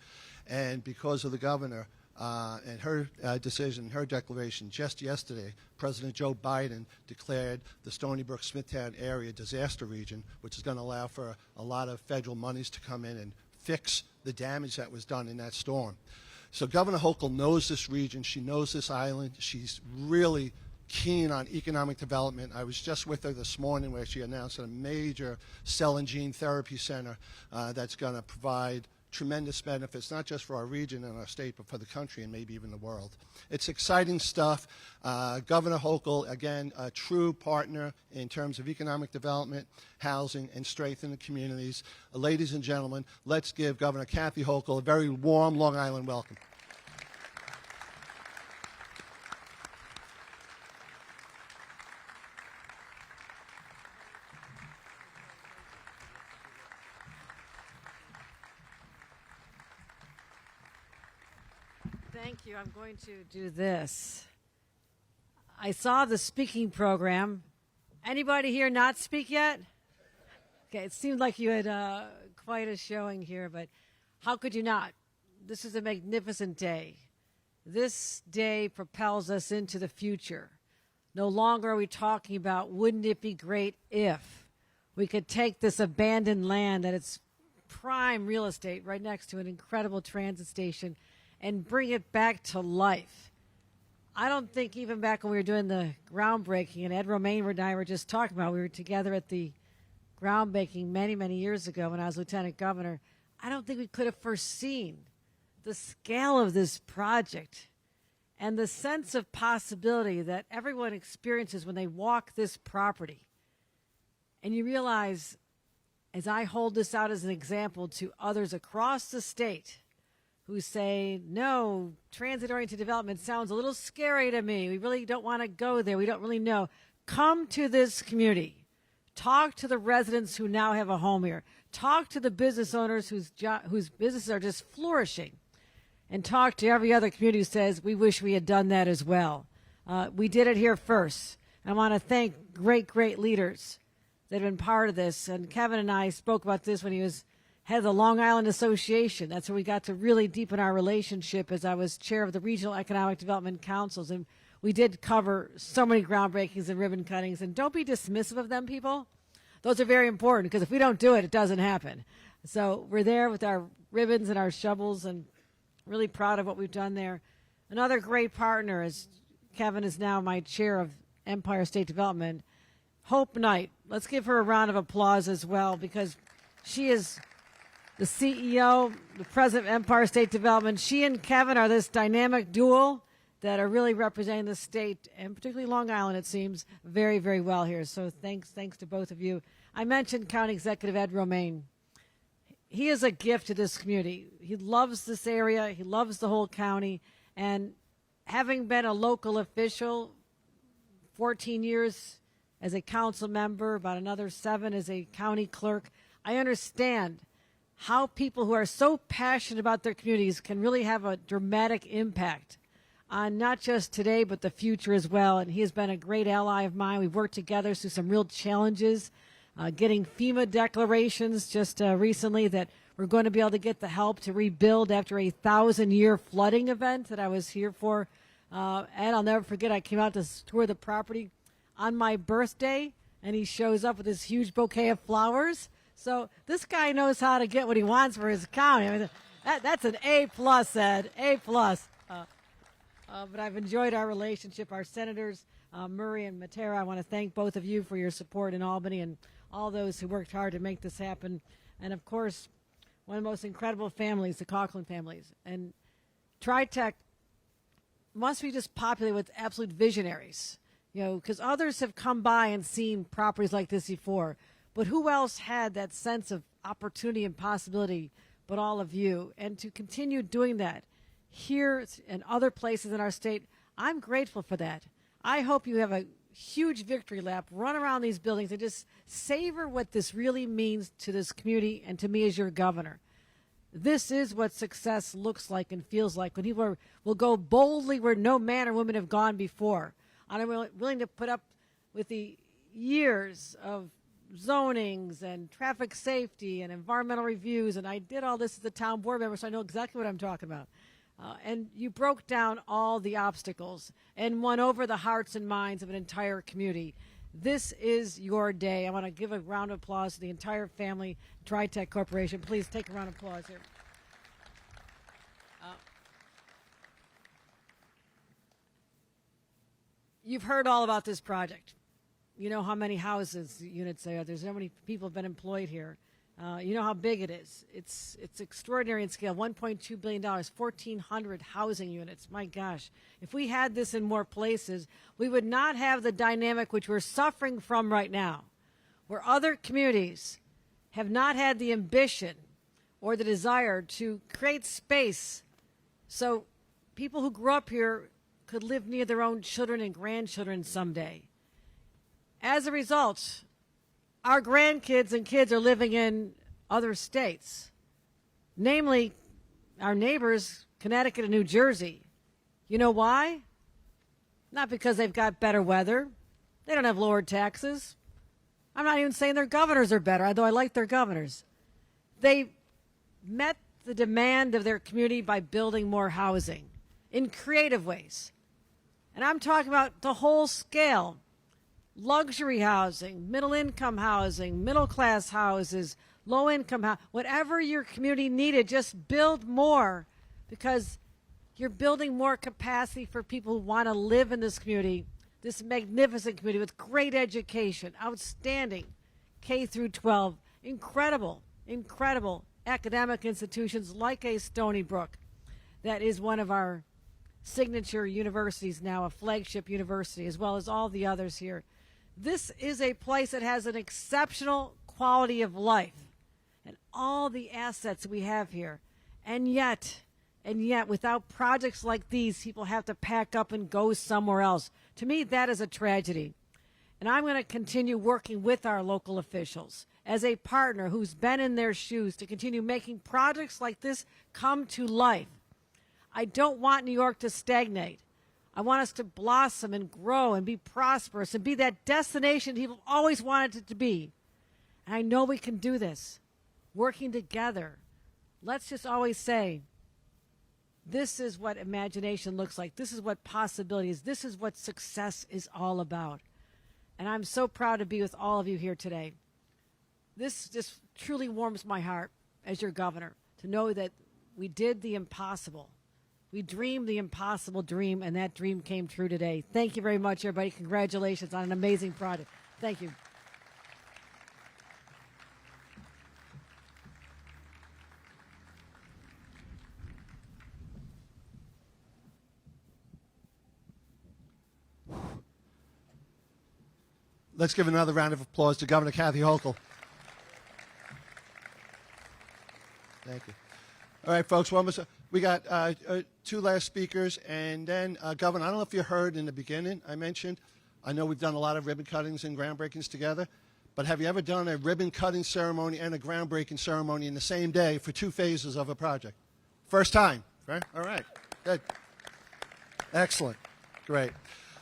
And because of the governor and her decision, her declaration, just yesterday, President Joe Biden declared the Stony Brook Smithtown area disaster region, which is going to allow for a lot of federal monies to come in and fix the damage that was done in that storm. So Governor Hochul knows this region. She knows this island. She's really keen on economic development. I was just with her this morning where she announced a major cell and gene therapy center that's going to provide tremendous benefits, not just for our region and our state, but for the country and maybe even the world. It's exciting stuff. Governor Hochul, again, a true partner in terms of economic development, housing, and strengthening communities. Ladies and gentlemen, let's give Governor Kathy Hochul a very warm Long Island welcome. Thank you. I'm going to do this. I saw the speaking program. Anybody here not speak yet? Okay, it seemed like you had quite a showing here, but how could you not? This is a magnificent day. This day propels us into the future. No longer are we talking about, wouldn't it be great if we could take this abandoned land that it's prime real estate right next to an incredible transit station and bring it back to life. I don't think even back when we were doing the groundbreaking, and Ed Romaine and I were just talking about, we were together at the groundbreaking many, many years ago when I was lieutenant governor, I don't think we could have foreseen the scale of this project and the sense of possibility that everyone experiences when they walk this property. And you realize, as I hold this out as an example to others across the state, who say, no, transit-oriented development sounds a little scary to me. We really don't want to go there. We don't really know. Come to this community. Talk to the residents who now have a home here. Talk to the business owners whose businesses are just flourishing. And talk to every other community who says, we wish we had done that as well. We did it here first. I want to thank great, great leaders that have been part of this. And Kevin and I spoke about this when he was head of the Long Island Association. That's where we got to really deepen our relationship as I was chair of the Regional Economic Development Councils. And we did cover so many groundbreakings and ribbon cuttings. And don't be dismissive of them, people. Those are very important because if we don't do it, it doesn't happen. So we're there with our ribbons and our shovels and really proud of what we've done there. Another great partner is Kevin is now my chair of Empire State Development. Hope Knight. Let's give her a round of applause as well, because she is the CEO, the president of Empire State Development. She and Kevin are this dynamic duo that are really representing the state, and particularly Long Island, it seems, very, very well here. So thanks to both of you. I mentioned County Executive Ed Romaine. He is a gift to this community. He loves this area. He loves the whole county. And having been a local official, 14 years as a council member, about another 7 as a county clerk, I understand how people who are so passionate about their communities can really have a dramatic impact on not just today, but the future as well. And he has been a great ally of mine. We've worked together through some real challenges, getting FEMA declarations just recently that we're going to be able to get the help to rebuild after a 1,000-year flooding event that I was here for. And I'll never forget, I came out to tour the property on my birthday, and he shows up with this huge bouquet of flowers. So this guy knows how to get what he wants for his county. I mean, that's an A+, Ed, A+. But I've enjoyed our relationship. Our senators, Murray and Matera, I want to thank both of you for your support in Albany and all those who worked hard to make this happen. And, of course, one of the most incredible families, the Coughlin families. And TRITEC must be just populated with absolute visionaries, you know, because others have come by and seen properties like this before. But who else had that sense of opportunity and possibility but all of you? And to continue doing that here and other places in our state, I'm grateful for that. I hope you have a huge victory lap, run around these buildings and just savor what this really means to this community and to me as your governor. This is what success looks like and feels like when people will go boldly where no man or woman have gone before. And I'm willing to put up with the years of zonings and traffic safety and environmental reviews, and I did all this as a town board member, so I know exactly what I'm talking about. And you broke down all the obstacles and won over the hearts and minds of an entire community. This is your day. I want to give a round of applause to the entire family, TRITEC Corporation. Please take a round of applause here. You've heard all about this project. You know how many houses units there are. There's how many people have been employed here. You know how big it is. It's extraordinary in scale. $1.2 billion, 1,400 housing units. My gosh. If we had this in more places, we would not have the dynamic which we're suffering from right now, where other communities have not had the ambition or the desire to create space so people who grew up here could live near their own children and grandchildren someday. As a result, our grandkids and kids are living in other states, namely our neighbors, Connecticut and New Jersey. You know why? Not because they've got better weather. They don't have lower taxes. I'm not even saying their governors are better, although I like their governors. They met the demand of their community by building more housing in creative ways. And I'm talking about the whole scale. Luxury housing, middle-income housing, middle-class houses, low-income housing, whatever your community needed, just build more, because you're building more capacity for people who want to live in this community, this magnificent community with great education, outstanding K through 12, incredible academic institutions like a Stony Brook that is one of our signature universities now, a flagship university, as well as all the others here. This is a place that has an exceptional quality of life and all the assets we have here. And yet, without projects like these, people have to pack up and go somewhere else. To me, that is a tragedy. And I'm going to continue working with our local officials as a partner who's been in their shoes to continue making projects like this come to life. I don't want New York to stagnate. I want us to blossom and grow and be prosperous and be that destination people always wanted it to be. And I know we can do this, working together. Let's just always say, this is what imagination looks like. This is what possibility is. This is what success is all about. And I'm so proud to be with all of you here today. This just truly warms my heart as your governor to know that we did the impossible. We dreamed the impossible dream, and that dream came true today. Thank you very much, everybody. Congratulations on an amazing project. Thank you. Let's give another round of applause to Governor Kathy Hochul. Thank you. All right, folks, we got two last speakers, and then, Governor, I don't know if you heard in the beginning, I mentioned, I know we've done a lot of ribbon cuttings and groundbreakings together, but have you ever done a ribbon cutting ceremony and a groundbreaking ceremony in the same day for two phases of a project? First time, right? All right, good. Excellent, great.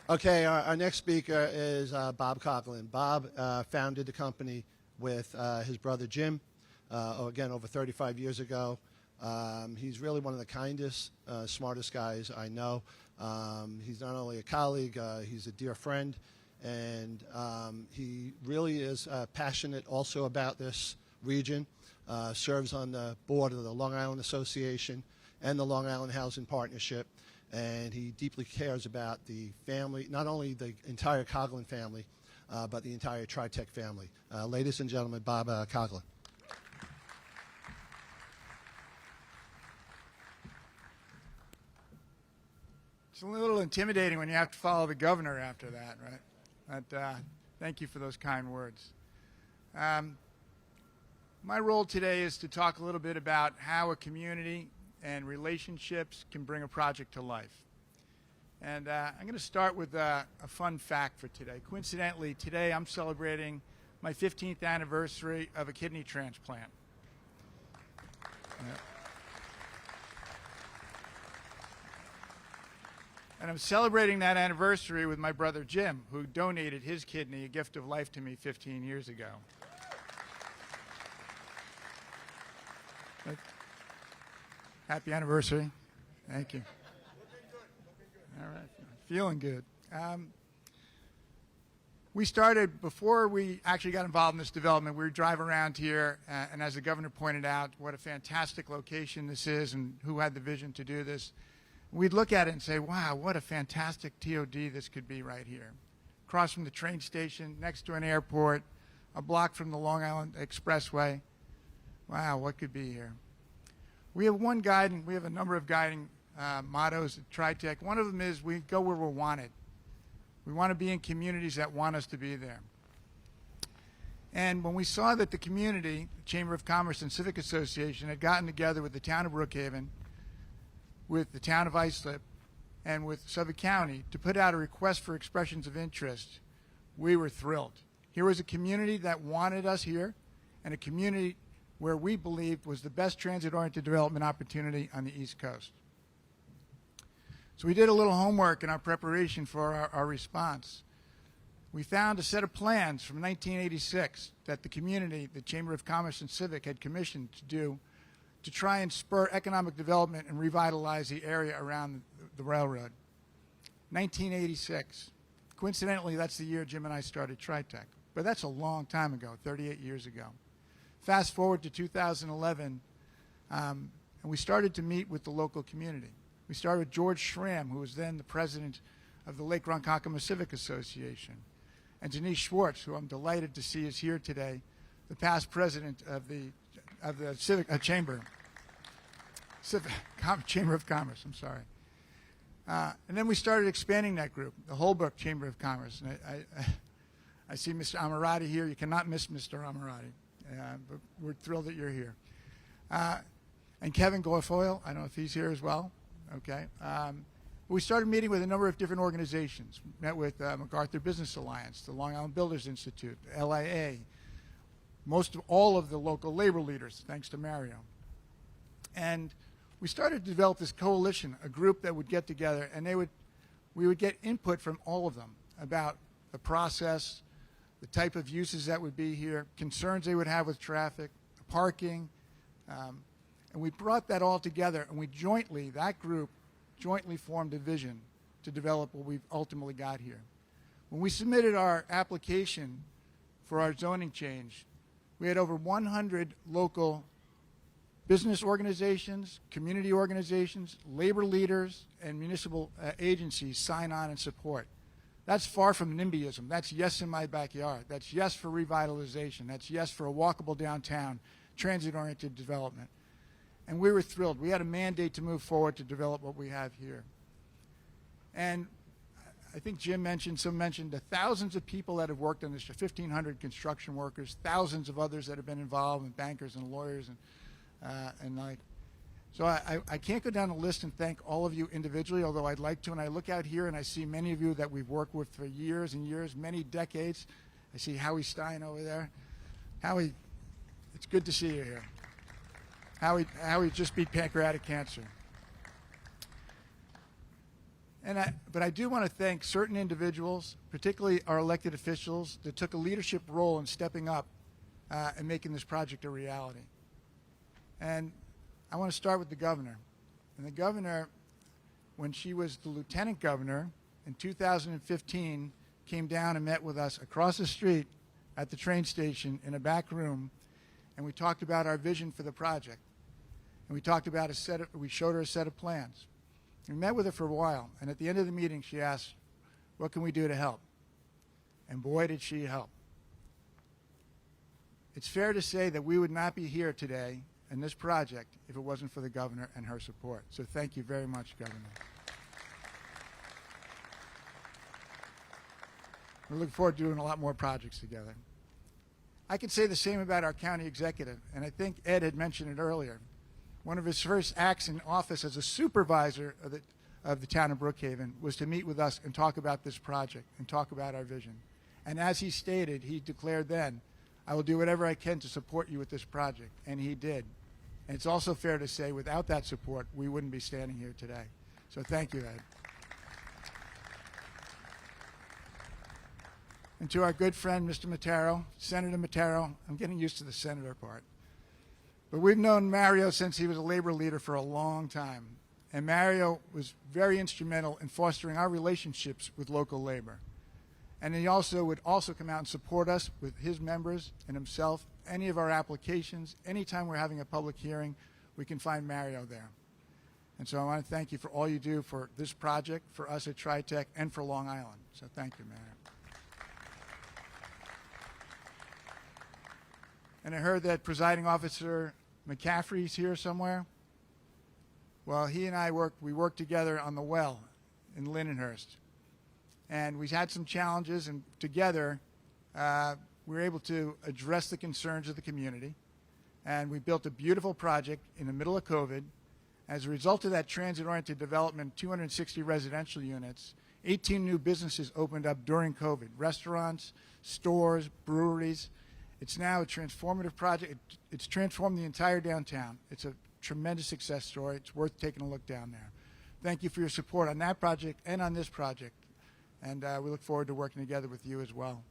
Okay, our next speaker is Bob Coughlin. Bob founded the company with his brother Jim, again, over 35 years ago. He's really one of the kindest, smartest guys I know. He's not only a colleague, he's a dear friend, and he really is passionate also about this region, serves on the board of the Long Island Association and the Long Island Housing Partnership, and he deeply cares about the family, not only the entire Coughlin family, but the entire TRITEC family. Ladies and gentlemen, Bob Coughlin. It's a little intimidating when you have to follow the governor after that, right? But thank you for those kind words. My role today is to talk a little bit about how a community and relationships can bring a project to life. And I'm going to start with a fun fact for today. Coincidentally, today I'm celebrating my 15th anniversary of a kidney transplant. Yeah. And I'm celebrating that anniversary with my brother Jim, who donated his kidney, a gift of life, to me 15 years ago. Happy anniversary. Thank you. All right. Feeling good. We started, before we actually got involved in this development, we would drive around here, and as the governor pointed out, what a fantastic location this is and who had the vision to do this. We'd look at it and say, wow, what a fantastic TOD this could be right here. Across from the train station, next to an airport, a block from the Long Island Expressway. Wow, what could be here? We have a number of guiding mottos at TRITEC. One of them is we go where we're wanted. We want to be in communities that want us to be there. And when we saw that the community, the Chamber of Commerce and Civic Association, had gotten together with the town of Brookhaven, with the town of Islip, and with Suffolk County to put out a request for expressions of interest, we were thrilled. Here was a community that wanted us here, and a community where we believed was the best transit-oriented development opportunity on the East Coast. So we did a little homework in our preparation for our response. We found a set of plans from 1986 that the community, the Chamber of Commerce and Civic, had commissioned to do to try and spur economic development and revitalize the area around the railroad. 1986. Coincidentally, that's the year Jim and I started TRITEC. But that's a long time ago, 38 years ago. Fast forward to 2011, and we started to meet with the local community. We started with George Schramm, who was then the president of the Lake Ronkonkoma Civic Association, and Denise Schwartz, who I'm delighted to see is here today, the past president of the Civic Chamber of Commerce. I'm sorry. And then we started expanding that group, the Holbrook Chamber of Commerce. And I see Mr. Amirati here. You cannot miss Mr. Amirati. But we're thrilled that you're here. And Kevin Goifoyle, I don't know if he's here as well. Okay. We started meeting with a number of different organizations. Met with MacArthur Business Alliance, the Long Island Builders Institute, LIA, all of the local labor leaders, thanks to Mario. And we started to develop this coalition, a group that would get together, and we would get input from all of them about the process, the type of uses that would be here, concerns they would have with traffic, parking, and we brought that all together, and that group jointly formed a vision to develop what we've ultimately got here. When we submitted our application for our zoning change, we had over 100 local business organizations, community organizations, labor leaders, and municipal agencies sign on and support. That's far from NIMBYism. That's yes in my backyard. That's yes for revitalization. That's yes for a walkable downtown, transit-oriented development. And we were thrilled. We had a mandate to move forward to develop what we have here. And I think Jim mentioned the thousands of people that have worked on this, 1,500 construction workers, thousands of others that have been involved, and bankers and lawyers and like. So I can't go down the list and thank all of you individually, although I'd like to. And I look out here and I see many of you that we've worked with for years and years, many decades. I see Howie Stein over there. Howie, it's good to see you here. Howie just beat pancreatic cancer. But I do want to thank certain individuals, particularly our elected officials, that took a leadership role in stepping up and making this project a reality. And I want to start with the governor. And the governor, when she was the lieutenant governor in 2015, came down and met with us across the street at the train station in a back room, and we talked about our vision for the project. And we talked about we showed her a set of plans. We met with her for a while, and at the end of the meeting, she asked, "What can we do to help?" And boy, did she help. It's fair to say that we would not be here today in this project if it wasn't for the governor and her support. So thank you very much, Governor. We're looking forward to doing a lot more projects together. I can say the same about our county executive, and I think Ed had mentioned it earlier. One of his first acts in office as a supervisor of the town of Brookhaven was to meet with us and talk about this project and talk about our vision. And as he stated, he declared then, "I will do whatever I can to support you with this project," and he did. And it's also fair to say, without that support, we wouldn't be standing here today. So thank you, Ed. And to our good friend, Mr. Mataro, Senator Mataro, I'm getting used to the senator part. But we've known Mario since he was a labor leader for a long time. And Mario was very instrumental in fostering our relationships with local labor. And he would also come out and support us with his members and himself. Any of our applications, anytime we're having a public hearing, we can find Mario there. And so I want to thank you for all you do for this project, for us at TRITEC, and for Long Island. So thank you, Mario. And I heard that Presiding Officer McCaffrey's here somewhere. Well, he and I worked together on the well in Lindenhurst. And we had some challenges, and together we were able to address the concerns of the community. And we built a beautiful project in the middle of COVID. As a result of that transit-oriented development, 260 residential units, 18 new businesses opened up during COVID, restaurants, stores, breweries. It's now a transformative project. It's transformed the entire downtown. It's a tremendous success story. It's worth taking a look down there. Thank you for your support on that project and on this project. And we look forward to working together with you as well.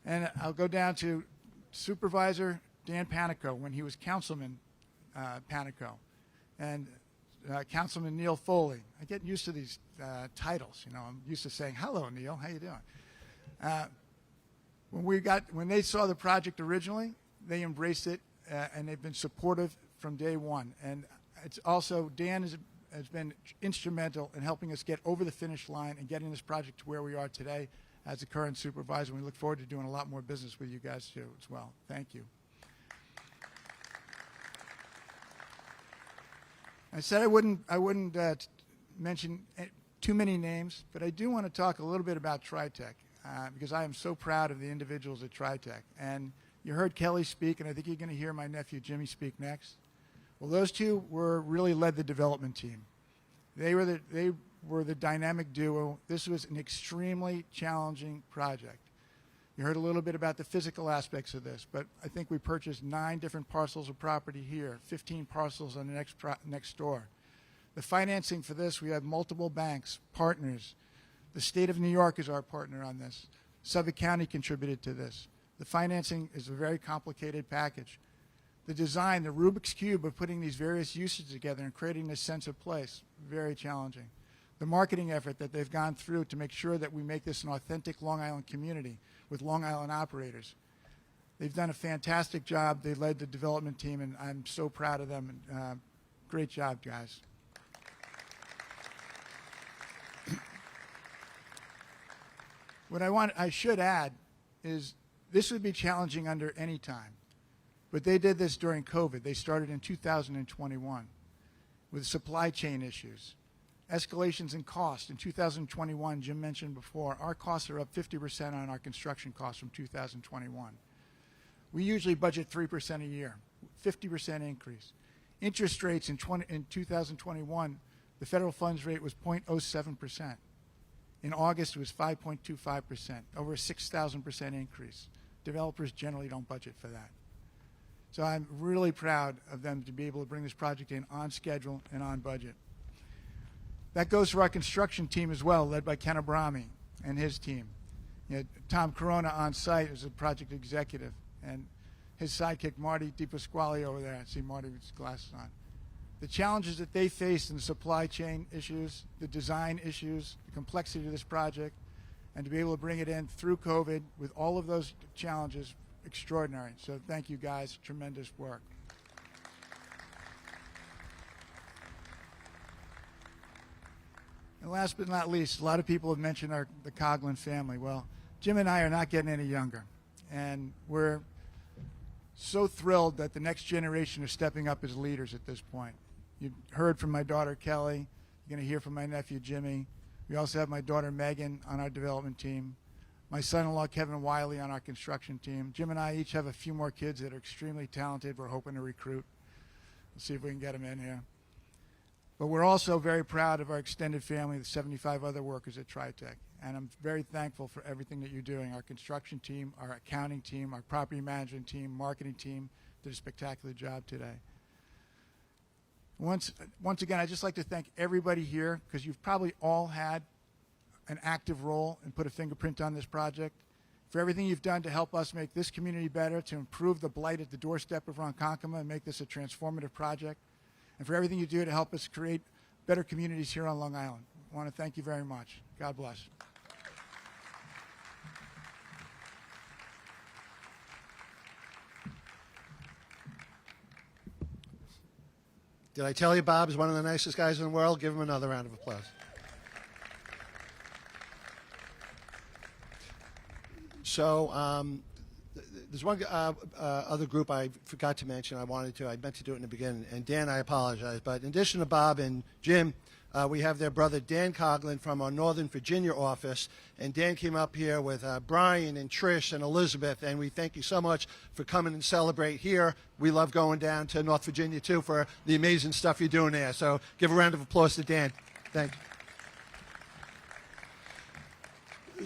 And I'll go down to Supervisor Dan Panico when he was Councilman Panico, and Councilman Neil Foley. I get used to these titles. You know, I'm used to saying, "Hello, Neil. How you doing?" When they saw the project originally, they embraced it, and they've been supportive from day one. And it's also, Dan has been instrumental in helping us get over the finish line and getting this project to where we are today as the current supervisor. We look forward to doing a lot more business with you guys too as well. Thank you. I said I wouldn't mention too many names, but I do want to talk a little bit about TRITEC. Because I am so proud of the individuals at TRITEC. And you heard Kelly speak, and I think you're going to hear my nephew Jimmy speak next. Well, those two really led the development team. They were the dynamic duo. This was an extremely challenging project. You heard a little bit about the physical aspects of this, but I think we purchased 9 different parcels of property here, 15 parcels on the next door. The financing for this, we have multiple banks, partners. The state of New York is our partner on this. Suffolk County contributed to this. The financing is a very complicated package. The design, the Rubik's Cube of putting these various uses together and creating this sense of place, very challenging. The marketing effort that they've gone through to make sure that we make this an authentic Long Island community with Long Island operators. They've done a fantastic job. They led the development team, and I'm so proud of them. Great job, guys. What I should add is this would be challenging under any time, but they did this during COVID. They started in 2021 with supply chain issues, escalations in cost. In 2021, Jim mentioned before, our costs are up 50% on our construction costs from 2021. We usually budget 3% a year, 50% increase. Interest rates in 2021, the federal funds rate was 0.07%. In August, it was 5.25%, over a 6,000% increase. Developers generally don't budget for that. So I'm really proud of them to be able to bring this project in on schedule and on budget. That goes for our construction team as well, led by Ken Abrami and his team. You know, Tom Corona on site is a project executive, and his sidekick, Marty DiPasquale, over there. I see Marty with his glasses on. The challenges that they faced in the supply chain issues, the design issues, the complexity of this project, and to be able to bring it in through COVID with all of those challenges, extraordinary. So thank you guys, tremendous work. And last but not least, a lot of people have mentioned the Coughlin family. Well, Jim and I are not getting any younger, and we're so thrilled that the next generation are stepping up as leaders at this point. You've heard from my daughter Kelly. You're going to hear from my nephew Jimmy. We also have my daughter Megan on our development team, my son-in-law Kevin Wiley on our construction team. Jim and I each have a few more kids that are extremely talented. We're hoping to recruit. We'll see if we can get them in here. But we're also very proud of our extended family, the 75 other workers at TRITEC. And I'm very thankful for everything that you're doing. Our construction team, our accounting team, our property management team, marketing team did a spectacular job today. Once again, I'd just like to thank everybody here, because you've probably all had an active role and put a fingerprint on this project, for everything you've done to help us make this community better, to improve the blight at the doorstep of Ronkonkoma and make this a transformative project, and for everything you do to help us create better communities here on Long Island. I want to thank you very much. God bless. Did I tell you Bob is one of the nicest guys in the world? Give him another round of applause. So there's one other group I forgot to mention. I meant to do it in the beginning. And Dan, I apologize. But in addition to Bob and Jim, we have their brother Dan Coughlin from our Northern Virginia office. And Dan came up here with Brian and Trish and Elizabeth. And we thank you so much for coming and celebrate here. We love going down to North Virginia, too, for the amazing stuff you're doing there. So give a round of applause to Dan. Thank you.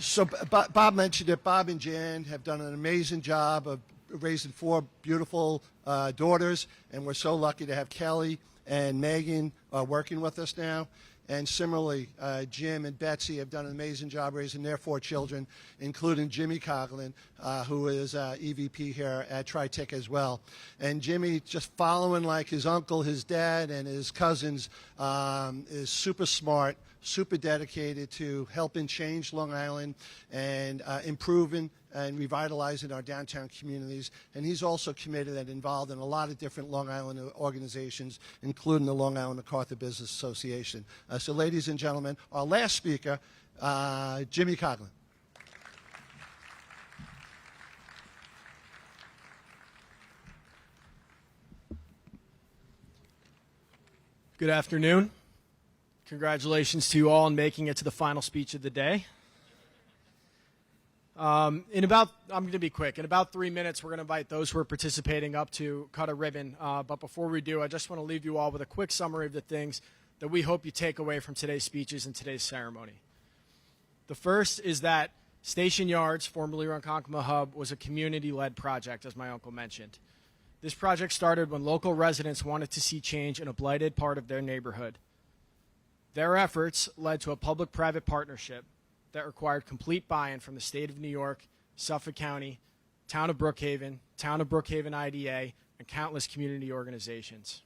So Bob mentioned it. Bob and Jan have done an amazing job of raising 4 beautiful daughters, and we're so lucky to have Kelly and Megan working with us now. And similarly, Jim and Betsy have done an amazing job raising their 4 children, including Jimmy Coughlin, who is EVP here at TRITEC as well. And Jimmy, just following like his uncle, his dad, and his cousins, is super smart, super dedicated to helping change Long Island and improving and revitalizing our downtown communities. And he's also committed and involved in a lot of different Long Island organizations, including the Long Island MacArthur Business Association. So ladies and gentlemen, our last speaker, Jimmy Coughlin. Good afternoon. Congratulations to you all on making it to the final speech of the day. I'm going to be quick. In about 3 minutes, we're going to invite those who are participating up to cut a ribbon. But before we do, I just want to leave you all with a quick summary of the things that we hope you take away from today's speeches and today's ceremony. The first is that Station Yards, formerly Ronkonkoma Hub, was a community-led project, as my uncle mentioned. This project started when local residents wanted to see change in a blighted part of their neighborhood. Their efforts led to a public-private partnership that required complete buy-in from the state of New York, Suffolk County, Town of Brookhaven IDA, and countless community organizations.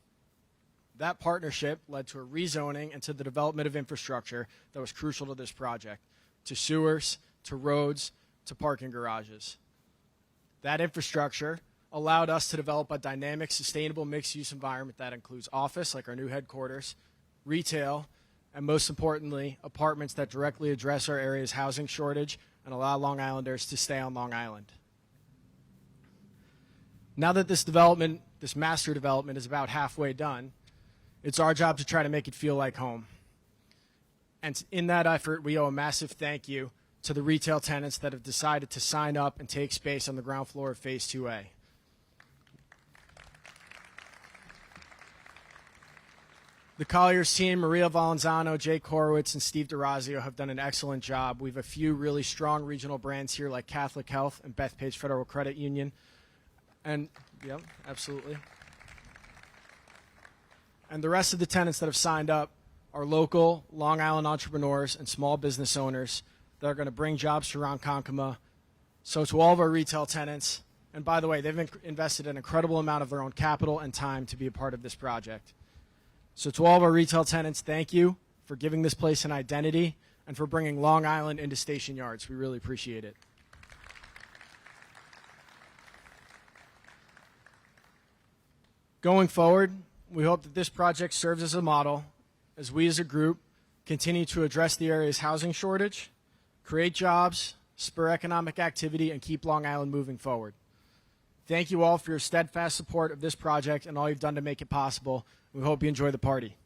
That partnership led to a rezoning and to the development of infrastructure that was crucial to this project, to sewers, to roads, to parking garages. That infrastructure allowed us to develop a dynamic, sustainable mixed-use environment that includes office, like our new headquarters, retail, and most importantly, apartments that directly address our area's housing shortage and allow Long Islanders to stay on Long Island. Now that this development, this master development, is about halfway done, it's our job to try to make it feel like home. And in that effort, we owe a massive thank you to the retail tenants that have decided to sign up and take space on the ground floor of Phase 2A. The Colliers team, Maria Valenzano, Jake Horowitz, and Steve DeRazio have done an excellent job. We have a few really strong regional brands here like Catholic Health and Bethpage Federal Credit Union. And, yep, absolutely. And the rest of the tenants that have signed up are local Long Island entrepreneurs and small business owners that are going to bring jobs to Ronkonkoma. So to all of our retail tenants, and by the way, they've invested an incredible amount of their own capital and time to be a part of this project. So to all of our retail tenants, thank you for giving this place an identity and for bringing Long Island into Station Yards. We really appreciate it. Going forward, we hope that this project serves as a model as we as a group continue to address the area's housing shortage, create jobs, spur economic activity, and keep Long Island moving forward. Thank you all for your steadfast support of this project and all you've done to make it possible. We hope you enjoy the party.